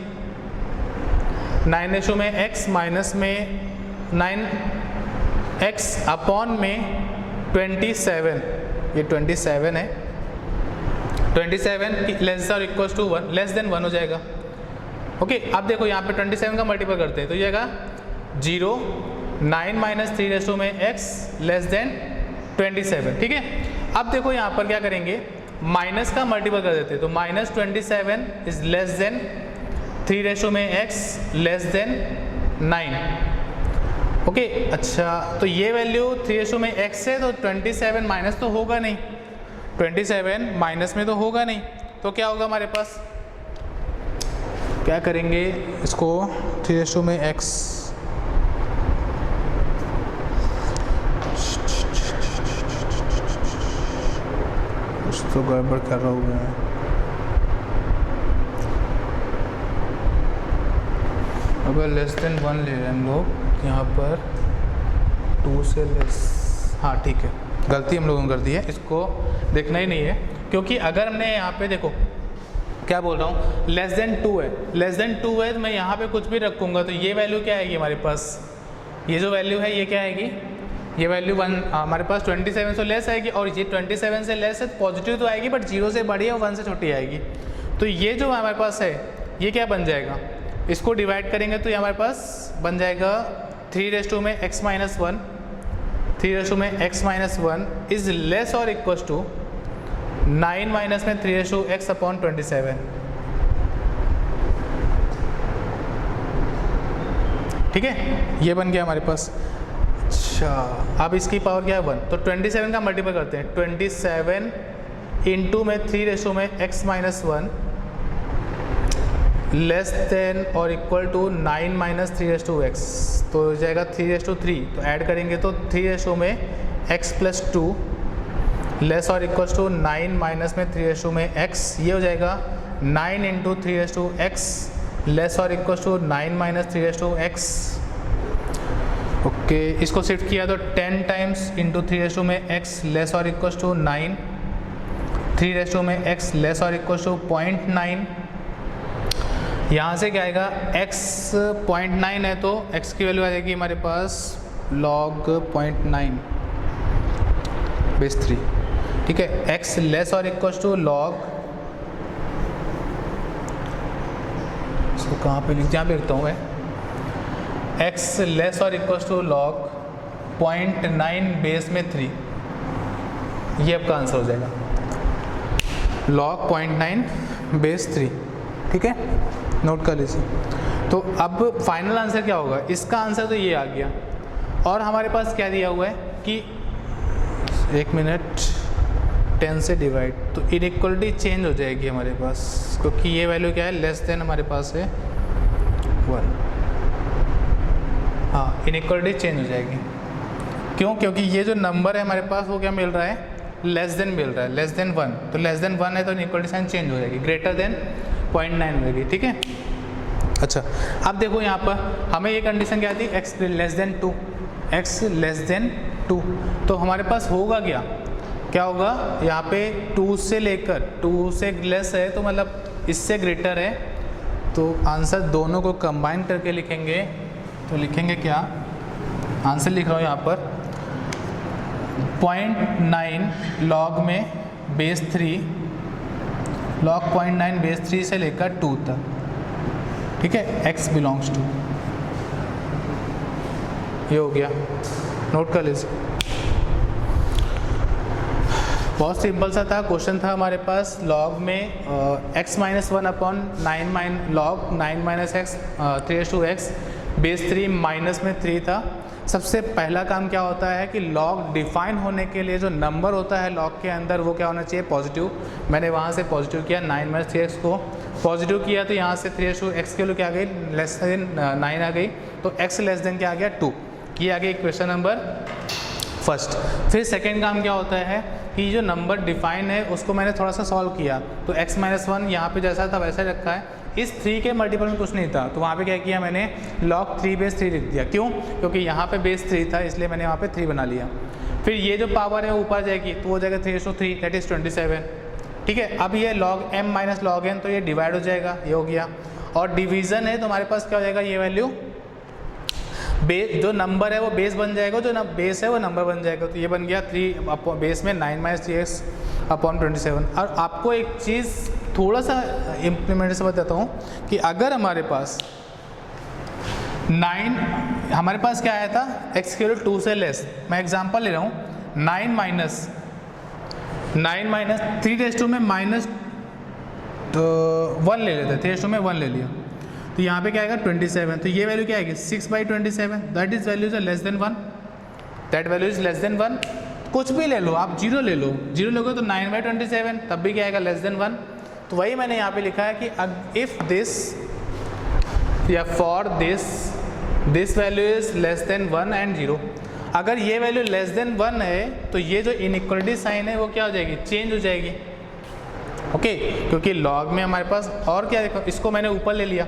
9 में x माइनस में 9x अपॉन में 27, ये 27 है, 27 लेस और इक्वल टू 1, लेस देन 1 हो जाएगा। ओके, अब देखो यहाँ पे 27 का मल्टीपल करते हैं तो ये जाएगा 0 9 माइनस 3 में x लेस देन 27। ठीक है, अब देखो यहाँ पर क्या करेंगे, माइनस का मल्टीपल कर देते हैं तो माइनस 27 इज लेस देन 3 में x लेस देन 9। ओके, अच्छा तो ये वैल्यू 3 में x है तो 27 माइनस तो होगा नहीं, 27 माइनस में तो होगा नहीं, तो क्या होगा हमारे पास, क्या करेंगे इसको, 3 में x कुछ तो गड़बड़ कर रहा हूँ मैं। अगर लेस देन 1 ले रहे हैं हम लोग यहाँ पर 2 से लेस, हाँ ठीक है, गलती हम लोगों ने कर दी है, इसको देखना ही नहीं है, क्योंकि अगर हमने यहाँ पे देखो क्या बोल रहा हूँ, लेस देन 2 है, लेस देन 2 है तो मैं यहाँ पे कुछ भी रखूँगा तो ये वैल्यू क्या आएगी हमारे पास, ये जो वैल्यू है ये क्या आएगी, ये वैल्यू 1 हमारे पास 27 से लेस आएगी, और ये 27 से लेस है तो पॉजिटिव तो आएगी बट 0 से बड़ी है और 1 से छोटी आएगी। तो ये जो हमारे पास है ये क्या बन जाएगा, इसको डिवाइड करेंगे तो ये हमारे पास बन जाएगा 3 में x माइनस 1, 3 में x माइनस 1 इज लेस और इक्वल टू 9 माइनस में 3x अपॉन 27। ठीक है, ये बन गया हमारे पास। अच्छा अब इसकी पावर क्या है 1, तो 27 का मल्टीपल करते हैं, 27 इंटू में 3 में x माइनस 1 लेस देन और इक्वल टू 9 माइनस 3x, तो हो जाएगा 3 तो ऐड करेंगे तो 3 में x प्लस 2 लेस और इक्वल टू 9 माइनस में 3 में x, ये हो जाएगा 9 इंटू 3x लेस और equal to 9 minus 3x। Okay, इसको शिफ्ट किया तो 10 टाइम्स इंटू 3 में x लेस और इक्वल टू 9, 3 में x लेस और इक्वल टू 0.9। यहाँ से क्या आएगा, x 0.9 है तो x की वैल्यू आ जाएगी हमारे पास log 0.9 बेस 3। ठीक है, x लेस और इक्वल टू log, इसको कहाँ पे लिख, यहाँ पे लिखता हूँ मैं, x लेस और इक्वल टू log 0.9 बेस में 3, ये आपका आंसर हो जाएगा log 0.9 बेस 3। ठीक है, नोट कर लीजिए। तो अब फाइनल आंसर क्या होगा, इसका आंसर तो ये आ गया। और हमारे पास क्या दिया हुआ है कि 1 मिनट 10 से डिवाइड, तो इनइक्वलिटी चेंज हो जाएगी हमारे पास, क्योंकि ये वैल्यू क्या है, लेस देन हमारे पास है 1। हाँ, इनइक्वलिटी चेंज हो जाएगी। क्यों? क्योंकि ये जो नंबर है हमारे पास वो क्या मिल रहा है, लेस देन मिल रहा है, लेस देन 1। तो लेस देन 1 है तो इनइक्वलिटी साइन चेंज हो जाएगी, ग्रेटर देन 0.9 मिलेगी। ठीक है, अच्छा अब देखो यहाँ पर हमें ये कंडीशन क्या थी, x less then 2, x less then 2। तो हमारे पास होगा क्या होगा यहाँ पे 2 से लेकर 2 से लेस है तो मतलब इससे ग्रेटर है, तो आंसर दोनों को कंबाइन करके लिखेंगे। तो लिखेंगे क्या, आंसर लिख रहा हूँ यहाँ पर 0.9 लॉग में बेस 3, लॉग 0.9 बेस 3 से लेकर 2 तक। ठीक है, x बिलोंग्स टू, ये हो गया, नोट कर लीजिए। बहुत सिंपल सा था, क्वेश्चन था हमारे पास लॉग में x minus 1 upon 9 log 9 minus x 3x base 3 minus में 3 था। सबसे पहला काम क्या होता है कि लॉग डिफाइन होने के लिए जो नंबर होता है लॉग के अंदर वो क्या होना चाहिए, पॉजिटिव। मैंने वहाँ से पॉजिटिव किया, 9 माइनस 3x को पॉजिटिव किया, तो यहाँ से 3x के लिए क्या आ गई, लेस देन 9 आ गई, तो x लेस देन क्या आ गया 2। ये आ गया क्वेश्चन नंबर फर्स्ट। फिर सेकेंड काम क्या होता है कि जो नंबर डिफाइन है उसको मैंने थोड़ा सा सॉल्व किया, तो x माइनस 1 यहाँ पर जैसा था वैसा रखा है, इस 3 के मल्टीपल में कुछ नहीं था, तो वहाँ पे क्या किया मैंने, लॉग 3 बेस 3 लिख दिया। क्यों? क्योंकि यहाँ पे बेस 3 था इसलिए मैंने वहाँ पे 3 बना लिया। फिर ये जो पावर है ऊपर जाएगी तो हो जाएगा 3/3, दैट इज़ 27। ठीक है, अब ये log m minus log n, तो ये डिवाइड हो जाएगा, ये हो गया। और डिवीज़न है तो हमारे पास क्या हो जाएगा, ये वैल्यू बेस, जो नंबर है वो बेस बन जाएगा, जो बेस है वो नंबर बन जाएगा, तो ये बन गया 3 बेस में 9 माइनस 3x अपॉन 27। और आपको एक चीज़ थोड़ा सा इम्प्लीमेंट से बताता हूँ कि अगर हमारे पास 9, हमारे पास क्या आया था, x के लिए 2 से लेस, मैं एग्जांपल ले रहा हूँ, 9 माइनस 3/2 में माइनस 1 ले लेते, 3/2 में 1 ले लिया, तो यहाँ पे क्या आएगा 27। तो ये वैल्यू क्या आएगी 6/27, that is value is less than 1, that value is less than 1। कुछ भी ले लो आप, 0 ले लो, 0 लोगे तो 9/27 तब भी क्या आएगा, लेस देन 1। तो वही मैंने यहाँ पे लिखा है कि इफ़ दिस या for this value is less than 1 and 0, अगर ये वैल्यू लेस देन 1 है तो ये जो इनइक्वलिटी साइन है वो क्या हो जाएगी, चेंज हो जाएगी। ओके, क्योंकि लॉग में हमारे पास और क्या देखो, इसको मैंने ऊपर ले लिया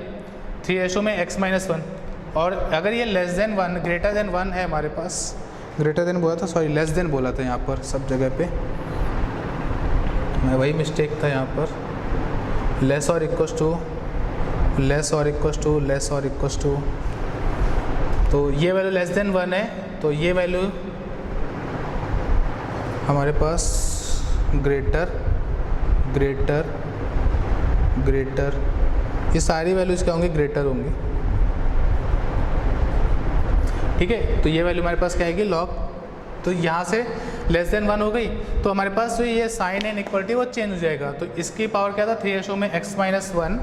3 में x माइनस 1, और अगर ये लेस देन 1 ग्रेटर देन 1 है हमारे पास, ग्रेटर देन बोला था, सॉरी लेस देन बोला था यहाँ पर सब जगह पे, मैं वही मिस्टेक था यहाँ पर, लेस और इक्वस टू, लेस और इक्वस टू, लेस और इक्वस टू, तो ये वैल्यू लेस देन 1 है, तो ये वैल्यू हमारे पास ग्रेटर ग्रेटर ग्रेटर, ये सारी वैल्यूज क्या होंगी, ग्रेटर होंगी। ठीक है, तो ये वैल्यू हमारे पास क्या आएगी, लॉग, तो यहाँ से लेस देन 1 हो गई, तो हमारे पास जो ये साइन है इनइक्वलिटी वो चेंज हो जाएगा। तो इसकी पावर क्या था, 3 में x माइनस 1,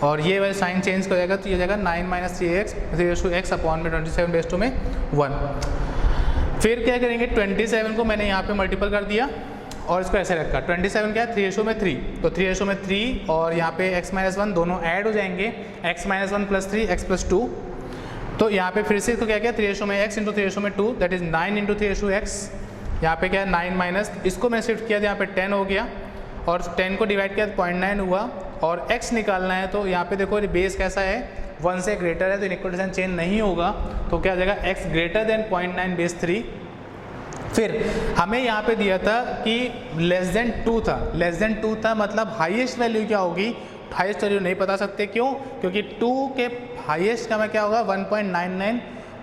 और ये वैल्यू साइन चेंज कर जाएगा, तो ये जाएगा 9 माइनस 3x अपॉन में 27/2 में 1। फिर क्या करेंगे, 27 को मैंने यहाँ पे मल्टीपल कर दिया और इसको ऐसे रखा, 27 क्या है 3 में 3, तो 3 में 3 और यहाँ पे x माइनस 1 दोनों ऐड हो जाएंगे, x minus 1 plus 3 x plus 2, तो यहाँ पे फिर से इसको क्या किया, 3 में x इंटू 3 में 2, दैट इज 9 इंटू 3x, यहाँ पे क्या है 9 माइनस, इसको मैं शिफ्ट किया, यहाँ पे 10 हो गया, और 10 को डिवाइड किया तो 0.9 हुआ, और x निकालना है, तो यहाँ पे देखो बेस कैसा है, 1 से ग्रेटर है, तो इनइक्वलिटी साइन चेंज नहीं होगा, तो क्या हो जाएगा x ग्रेटर देन 0.9 बेस 3। फिर हमें यहाँ पे दिया था कि लेस देन 2 था, लेस देन 2 था मतलब हाईएस्ट वैल्यू क्या होगी, हाईएस्ट वैल्यू नहीं बता सकते, क्यों, क्योंकि 2 के हाईएस्ट का मैं क्या होगा 1.99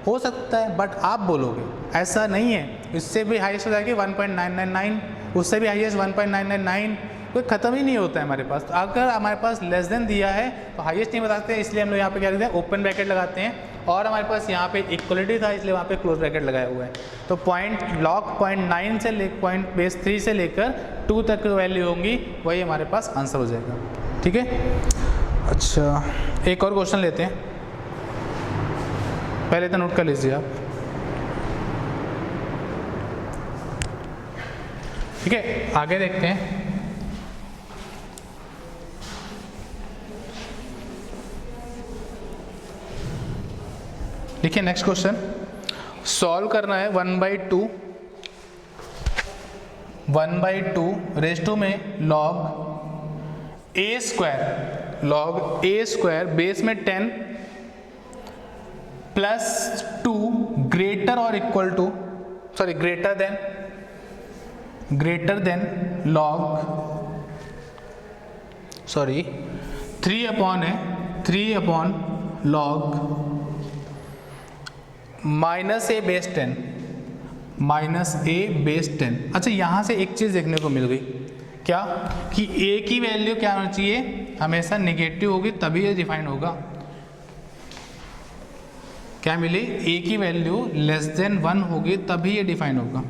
हो सकता है, बट आप बोलोगे ऐसा नहीं है, इससे भी हाईएस्ट हो जाएगी 1.999, उससे भी हाईएस्ट 1.999, कोई ख़त्म ही नहीं होता है हमारे पास। तो अगर हमारे पास लेस देन दिया है तो हाईएस्ट नहीं बताते, इसलिए हम लोग यहाँ पे क्या करते हैं, ओपन ब्रैकेट लगाते हैं, और हमारे पास यहाँ पे इक्वलिटी था इसलिए वहाँ पे क्लोज ब्रैकेट लगाया हुआ है। तो लॉग 0.9 से पॉइंट बेस 3 से लेकर 2 तक वैल्यू होंगी, वही हमारे पास आंसर हो जाएगा। ठीक है, अच्छा, एक और क्वेश्चन लेते हैं, पहले तो नोट कर लीजिए आप। ठीक है, आगे देखते हैं। देखिए नेक्स्ट क्वेश्चन सॉल्व करना है 1/2 रेज़ टू में लॉग ए स्क्वायर बेस में 10 plus 2 greater than log 3 log minus a base 10। अच्छा, यहाँ से एक चीज़ देखने को मिल गई, क्या कि ए की वैल्यू क्या होनी चाहिए, हमेशा नेगेटिव होगी तभी ये डिफाइन होगा। क्या मिले, ए की वैल्यू लेस देन 1 होगी तभी ये डिफाइन होगा।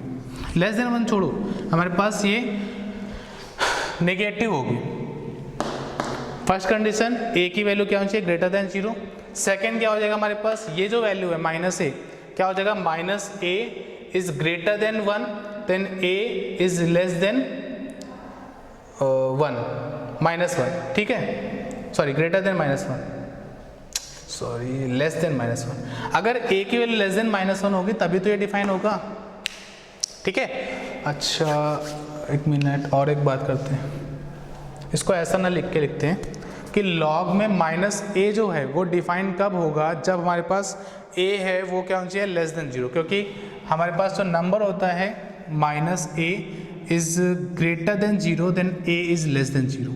लेस देन 1 छोड़ो, हमारे पास ये नेगेटिव होगी। फर्स्ट कंडीशन, ए की वैल्यू क्या होनी चाहिए, ग्रेटर देन 0। सेकेंड क्या हो जाएगा हमारे पास, ये जो वैल्यू है माइनस ए, क्या हो जाएगा, minus A is greater than 1 then A is less than 1 -1। ठीक है, sorry greater than -1, sorry less than -1। अगर ए की वैल्यू लेस देन -1 होगी तभी तो ये डिफाइन होगा। ठीक है, अच्छा एक मिनट और एक बात करते हैं, इसको ऐसा ना लिख के लिखते हैं कि लॉग में माइनस ए जो है वो डिफाइन कब होगा, जब हमारे पास ए है वो क्या होना चाहिए, लेस देन 0, क्योंकि हमारे पास जो नंबर होता है minus A is greater than 0 then A is less than 0।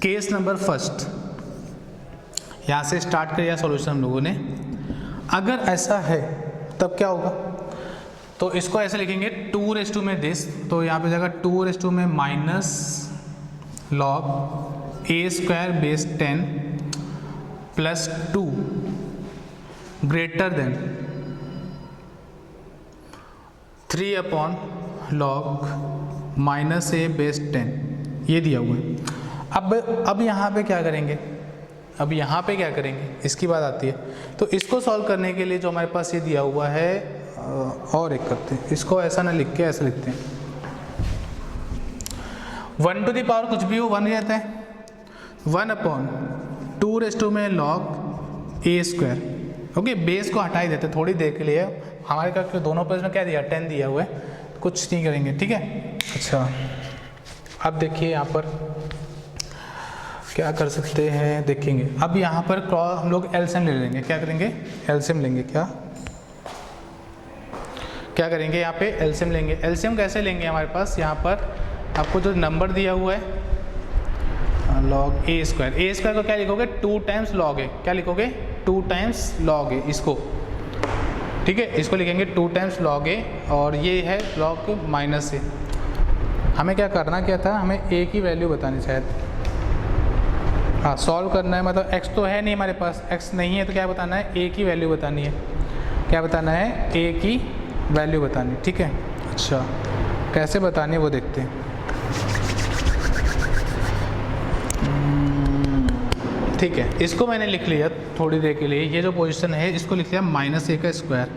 Case number first, यहाँ से स्टार्ट किया सॉल्यूशन हम लोगों ने। अगर ऐसा है तब क्या होगा, तो इसको ऐसे लिखेंगे 2 में दिस, तो यहाँ पे जाएगा 2 में minus log a square base 10 plus 2 greater than 3 log minus a base 10, ये दिया हुआ है। अब यहाँ पे क्या करेंगे, इसकी बात आती है। तो इसको सॉल्व करने के लिए जो हमारे पास ये दिया हुआ है, और एक करते हैं, इसको ऐसा ना लिख के ऐसा लिखते हैं, 1 टू द पावर कुछ भी हो 1 रहता है, 1/2 में log ए स्क्वायर। ओके, बेस को हटा ही देते थोड़ी देर के लिए, हमारे का दोनों पर इसमें क्या दिया, 10 दिया हुआ है, कुछ नहीं करेंगे। ठीक है, अच्छा अब देखिए यहाँ पर क्या कर सकते हैं, देखेंगे। अब यहाँ पर हम लोग एलसीएम ले लेंगे, क्या करेंगे, एलसीएम लेंगे। क्या करेंगे, यहाँ पे एलसीएम लेंगे। एलसीएम कैसे लेंगे, हमारे पास यहाँ पर आपको जो नंबर दिया हुआ है लॉग ए स्क्वायर को क्या लिखोगे, 2 टाइम्स लॉग ए, क्या लिखोगे, 2 टाइम्स लॉग ए, इसको ठीक है, इसको लिखेंगे 2 टाइम्स लॉग ए, और ये है लॉग माइनस ए। हमें क्या करना क्या था, हमें ए की वैल्यू बतानी शायद, हाँ सॉल्व करना है, मतलब एक्स तो है नहीं हमारे पास, एक्स नहीं है तो क्या बताना है, ए की वैल्यू बतानी है। क्या बताना है, ए की वैल्यू बतानी। ठीक है, अच्छा कैसे बतानी है वो देखते हैं। ठीक है, इसको मैंने लिख लिया थोड़ी देर के लिए, ये जो पोजीशन है इसको लिख लिया माइनस ए का स्क्वायर।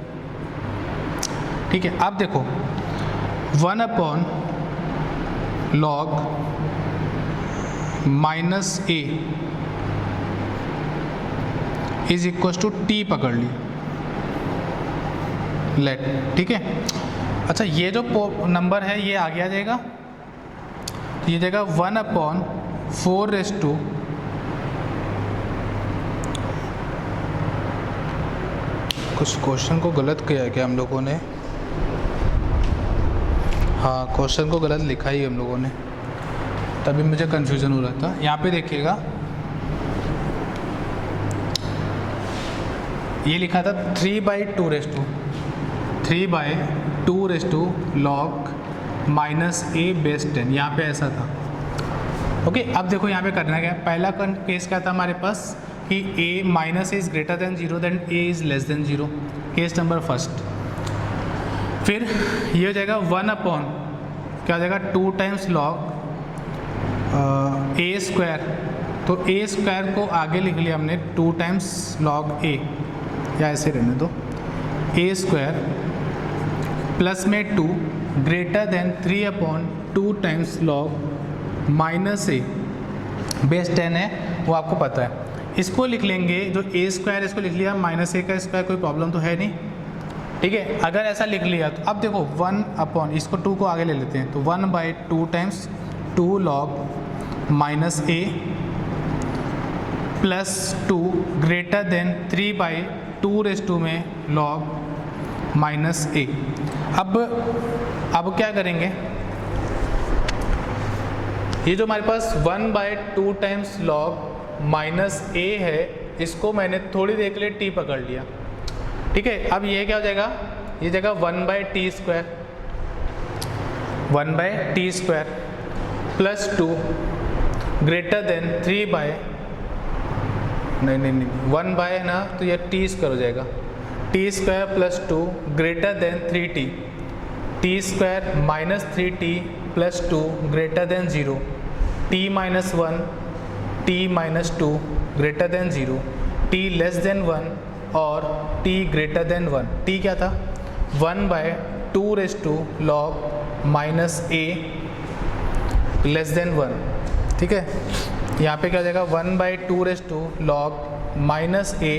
ठीक है, अब देखो 1 log minus A is equal to T पकड़ ली, लेट। ठीक है, अच्छा ये जो नंबर है ये आगे आ जाएगा, ये जाएगा 1/4 कुछ क्वेश्चन को गलत किया क्या हम लोगों ने, हाँ क्वेश्चन को गलत लिखा ही हम लोगों ने, तभी मुझे कंफ्यूजन हो रहा था। यहाँ पे देखिएगा ये लिखा था 3/2 log माइनस ए बेस 10, यहाँ पे ऐसा था। ओके, अब देखो यहाँ पे करना क्या है, पहला केस क्या था हमारे पास कि a minus A is greater than 0 then a is less than 0, case number first. फिर ये हो जाएगा 1 क्या हो जाएगा, 2 टाइम्स log ए स्क्वायर तो ए स्क्वायर को आगे लिख लिया हमने 2 टाइम्स लॉग ए, या ऐसे रहने दो, ए स्क्वायर प्लस में 2 greater than 3/2 times log minus a, base 10 है वो आपको पता है। इसको लिख लेंगे, जो ए स्क्वायर इसको लिख लिया माइनस ए का स्क्वायर, कोई प्रॉब्लम तो है नहीं, ठीक है। अगर ऐसा लिख लिया तो अब देखो 1/, इसको 2 को आगे ले लेते हैं, तो 1/2 टाइम्स 2 लॉग माइनस ए प्लस 2 ग्रेटर देन 3/2 में लॉग माइनस ए। अब क्या करेंगे, ये जो हमारे पास 1/2 टाइम्स लॉग माइनस ए है, इसको मैंने थोड़ी देर के लिए टी पकड़ लिया, ठीक है। अब ये क्या हो जाएगा, ये जगह 1/t square, 1/t square plus 2 greater than 1 by है ना, तो ये टी स्क्वायर हो जाएगा, T square plus 2 greater than 3t, T square minus 3t plus 2 greater than 0, t minus 1, t minus 2 greater than 0, t less than 1 और t greater than 1। t क्या था, 1/2 log minus a less than 1, ठीक है। यहाँ पे क्या हो जाएगा, 1/2 log minus a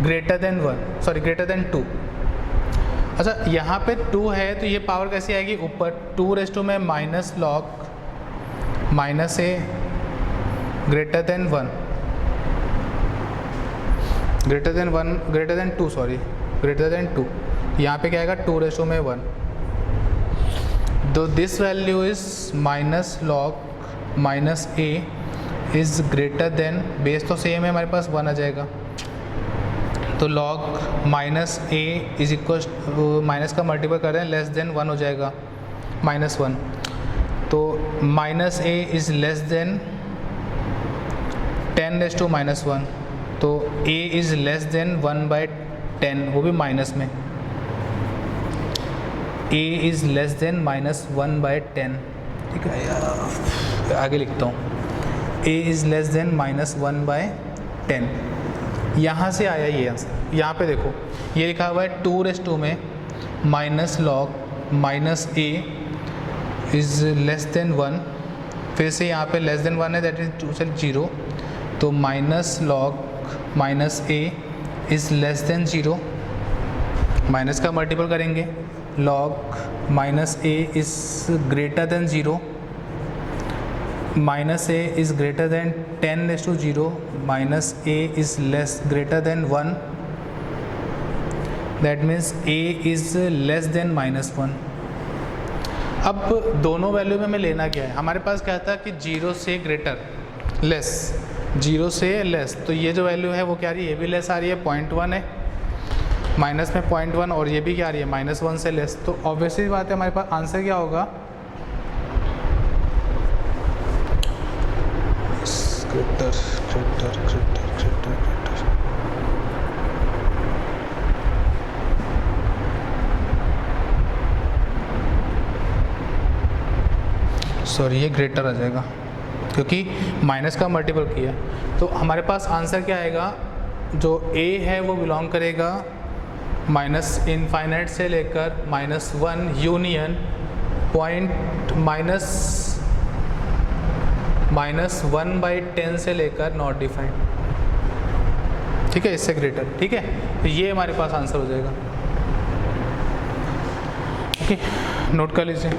greater than 1, sorry greater then 2। अच्छा यहाँ पे 2 है तो ये पावर कैसी आएगी ऊपर, 2 में minus log minus a greater than 1, greater than 2, sorry greater then 2। यहाँ पे क्या आएगा 2 में 1, दो this value is minus log minus a is greater then, base तो सेम है हमारे पास 1 आ जाएगा, तो log minus a is equal, minus का मल्टीपल कर रहे हैं, लेस देन 1 हो जाएगा -1, तो minus a is less then 10⁻⁻1, तो a इज लेस देन 1/10, वो भी माइनस में, a इज लेस देन -1/10, ठीक है यार, आगे लिखता हूँ, a इज लेस देन -1/10। यहाँ से आया ये आंसर। यहाँ पे देखो ये लिखा हुआ है 2 में minus log minus a is less than 1, फिर से यहाँ पे लेस देन 1 है, दैट इज 0, तो minus log minus a is less than 0, minus का मल्टीपल करेंगे, log minus a is greater than 0, minus a is greater then 10⁻0, minus a is less greater than 1, that means a is less than -1। अब दोनों value में हमें लेना क्या है, हमारे पास क्या था कि 0 से ग्रेटर लेस, 0 से लेस, तो ये जो वैल्यू है वो क्या आ रही है, ये भी लेस आ रही है, 0.1 है, माइनस में 0.1, और ये भी क्या आ रही है -1 से लेस, तो ऑब्वियसली बात है हमारे पास आंसर क्या होगा, greater greater greater greater greater, sorry ये ग्रेटर आ जाएगा क्योंकि माइनस का मल्टीपल किया, तो हमारे पास आंसर क्या आएगा, जो a है वो बिलोंग करेगा -∞ से लेकर -1 यूनियन पॉइंट -1/10 से लेकर नॉट डिफाइंड, ठीक है, इससे ग्रेटर, ठीक है, तो ये हमारे पास आंसर हो जाएगा। ओके, नोट कर लीजिए।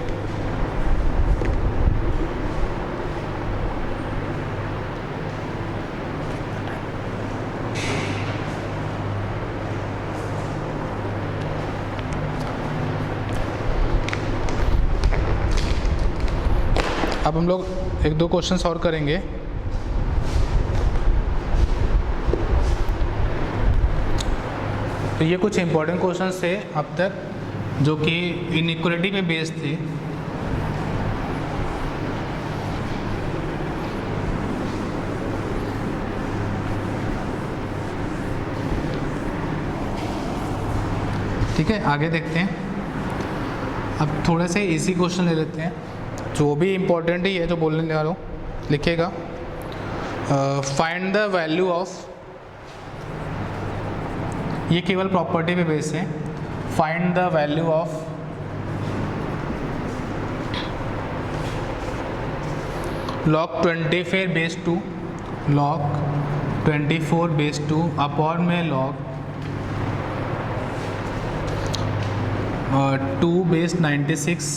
अब हम लोग 1-2 क्वेश्चन और करेंगे। तो ये कुछ इंपॉर्टेंट क्वेश्चन थे अब तक जो कि इनइक्वालिटी पे बेस्ड थे। ठीक है, आगे देखते हैं। अब थोड़े से इजी क्वेश्चन ले लेते हैं, जो भी इम्पोर्टेंट ही है जो बोलने जा रहा हूँ, लिखिएगा। फाइंड द वैल्यू ऑफ, ये केवल प्रॉपर्टी पे बेस है, find the value of log 24 base 2, log 24 base 2 upon में log 2 base 96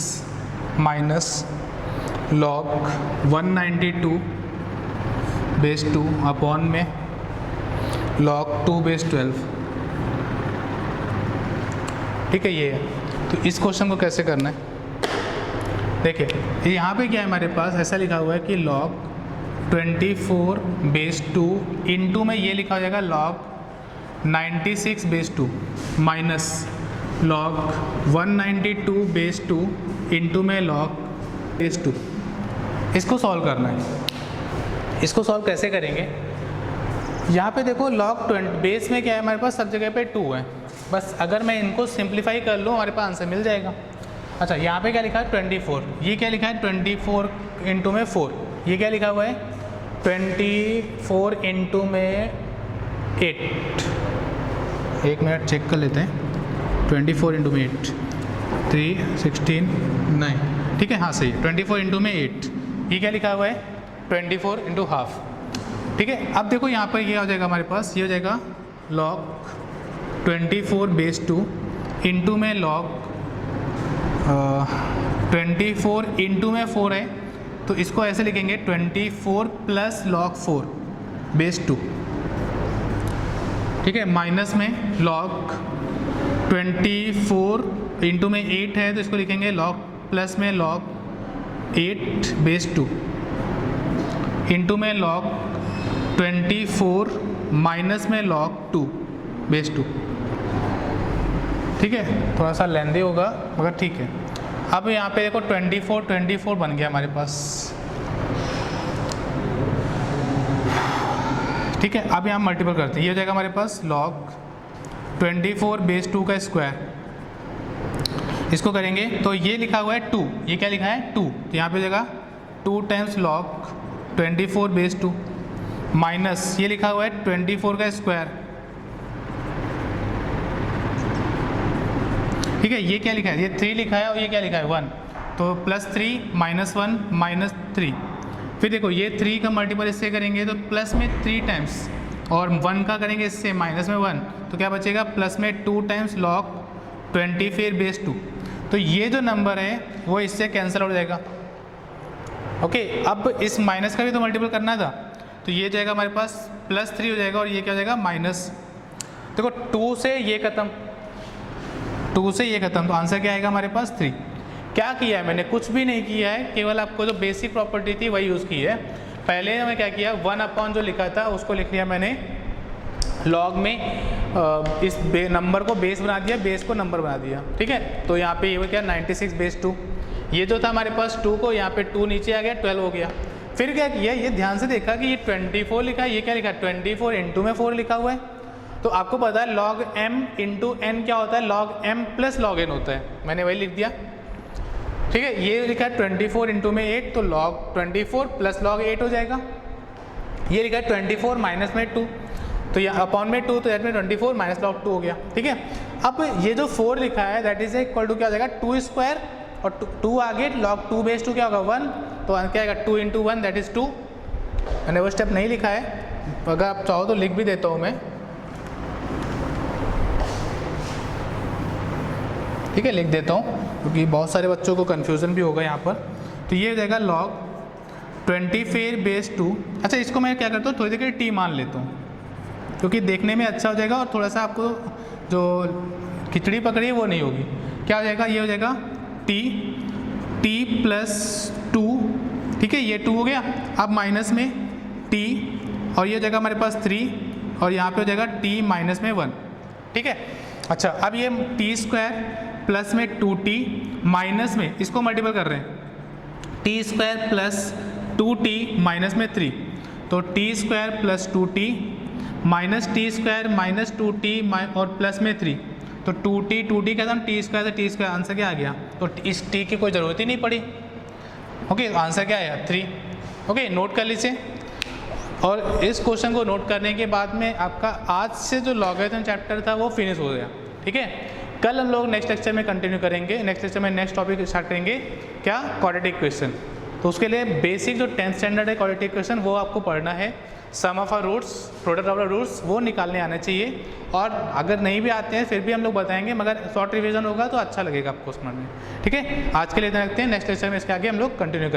minus log 192 base 2 upon में log 2 बेस 12। ठीक है, ये है। तो इस क्वेश्चन को कैसे करना है, देखिए यहाँ पे क्या है हमारे पास, ऐसा लिखा हुआ है कि log 24 बेस 2 इंटू में ये लिखा हो जाएगा log 96 base 2 minus log 192 base 2 into में log बेस 2। इसको सॉल्व करना है। इसको सॉल्व कैसे करेंगे, यहाँ पे देखो log 20 बेस में क्या है हमारे पास, सब जगह पे 2 है, बस अगर मैं इनको सिंप्लीफाई कर लूँ हमारे पास आंसर मिल जाएगा। अच्छा, यहाँ पे क्या लिखा है 24, ये क्या लिखा है 24 इंटू में 4, ये क्या लिखा हुआ है 24 इंटू में 8। एक मिनट चेक कर लेते हैं, 24 इंटू में 8 3 16 9, ठीक है, हाँ सही है, 24 इंटू में 8, ये क्या लिखा हुआ है 24 इंटू हाफ। ठीक है, अब देखो यहाँ पर ये आ जाएगा हमारे पास, ये हो जाएगा log 24 बेस 2 इंटू में log 24 इंटू में 4 है, तो इसको ऐसे लिखेंगे 24 प्लस log 4 बेस 2। ठीक है, माइनस में log 24 इंटू में 8 है, तो इसको लिखेंगे log प्लस में log 8 बेस 2 इंटू में log 24 माइनस में log 2 बेस 2। ठीक है, थोड़ा सा लेंदी होगा मगर ठीक है। अब यहाँ पे देखो 24 बन गया हमारे पास। ठीक है, अब यहाँ मल्टीपल करते हैं, ये हो जाएगा हमारे पास log 24 बेस 2 का स्क्वायर, इसको करेंगे तो ये लिखा हुआ है 2, ये क्या लिखा है 2, तो यहाँ पे हो जाएगा 2 टाइम्स log 24 बेस 2 माइनस ये लिखा हुआ है 24 का स्क्वायर। ठीक है, ये क्या लिखा है, ये 3 लिखा है और ये क्या लिखा है 1, तो प्लस 3 माइनस 1 माइनस 3। फिर देखो ये 3 का मल्टीपल इससे करेंगे तो प्लस में 3 टाइम्स, और 1 का करेंगे इससे माइनस में 1, तो क्या बचेगा प्लस में 2 टाइम्स log 24 बेस 2। तो ये जो नंबर है वो इससे कैंसिल हो जाएगा। ओके, अब इस माइनस का भी तो मल्टीपल करना था, तो ये जाएगा हमारे पास प्लस 3 हो जाएगा और ये क्या हो जाएगा माइनस। देखो 2 से ये खत्म, 2 से ये खत्म, तो आंसर क्या आएगा हमारे पास 3। क्या किया है मैंने, कुछ भी नहीं किया है, केवल आपको जो बेसिक प्रॉपर्टी थी वही यूज़ की है। पहले मैं क्या किया, 1 अपॉन जो लिखा था उसको लिख लिया मैंने लॉग में, इस नंबर को बेस बना दिया, बेस को नंबर बना दिया। ठीक है, तो यहाँ पे ये क्या 96 बेस 2, ये जो था हमारे पास 2 को यहाँ पे 2 नीचे आ गया, 12 हो गया। फिर क्या किया, ये ध्यान से देखा कि ये 24 लिखा है, ये क्या लिखा है 24 इंटू में 4 लिखा हुआ है। तो आपको पता है log m इंटू n क्या होता है, log m plus log n होता है, मैंने वही लिख दिया। ठीक है, ये लिखा है 24 इंटू में 8, तो log 24 प्लस log 8 हो जाएगा। ये लिखा है 24 माइनस में 2, तो ये अपॉन में 2, तो दैट में 24 माइनस log 2 हो गया। ठीक है, अब ये जो 4 लिखा है दैट इज इक्वल टू क्या हो जाएगा 2 स्क्वायर, और 2 आगे log 2 बेस 2 क्या होगा 1, तो क्या आएगा 2 इंटू 1 दैट इज 2। मैंने वो स्टेप नहीं लिखा है, अगर आप चाहो तो लिख भी देता हूँ मैं। ठीक है, लिख देता हूँ क्योंकि बहुत सारे बच्चों को कन्फ्यूज़न भी होगा यहाँ पर। तो ये हो जाएगा log 24 बेस 2। अच्छा, इसको मैं क्या करता हूँ, थोड़ी देर के लिए t मान लेता हूँ क्योंकि देखने में अच्छा हो जाएगा और थोड़ा सा आपको जो खिचड़ी पकड़ी है वो नहीं होगी। क्या हो जाएगा, ये हो जाएगा t प्लस 2। ठीक है, ये 2 हो गया, अब माइनस में t, और ये हो जाएगा हमारे पास 3, और यहाँ पे हो जाएगा t माइनस में 1। ठीक है, अच्छा अब ये टी स्क्वायर प्लस में 2t माइनस में इसको मल्टीपल कर रहे हैं, T square plus 2t minus में 3, तो T square plus 2t minus T square minus 2t और प्लस में 3, तो 2t खत्म, टी स्क्वायर से टी स्क्वायर, आंसर क्या आ गया, तो इस t की कोई ज़रूरत ही नहीं पड़ी। ओके, आंसर क्या आया 3। ओके, नोट कर लीजिए। और इस क्वेश्चन को नोट करने के बाद में आपका आज से जो लॉगरिथम चैप्टर था वो फिनिश हो गया। ठीक है, कल हम लोग नेक्स्ट लेक्चर में कंटिन्यू करेंगे। नेक्स्ट लेक्चर में नेक्स्ट टॉपिक स्टार्ट करेंगे, क्या, क्वाड्रेटिक इक्वेशन। तो उसके लिए बेसिक जो 10th स्टैंडर्ड है क्वाड्रेटिक इक्वेशन वो आपको पढ़ना है। Sum of roots, product of roots वो निकालने आने चाहिए। और अगर नहीं भी आते हैं फिर भी हम लोग बताएंगे, मगर शॉर्ट रिवीजन होगा तो अच्छा लगेगा आपको उसमें। ठीक है, आज के लिए इतना रखते हैं, नेक्स्ट लेक्चर में इसके आगे हम लोग कंटिन्यू करेंगे।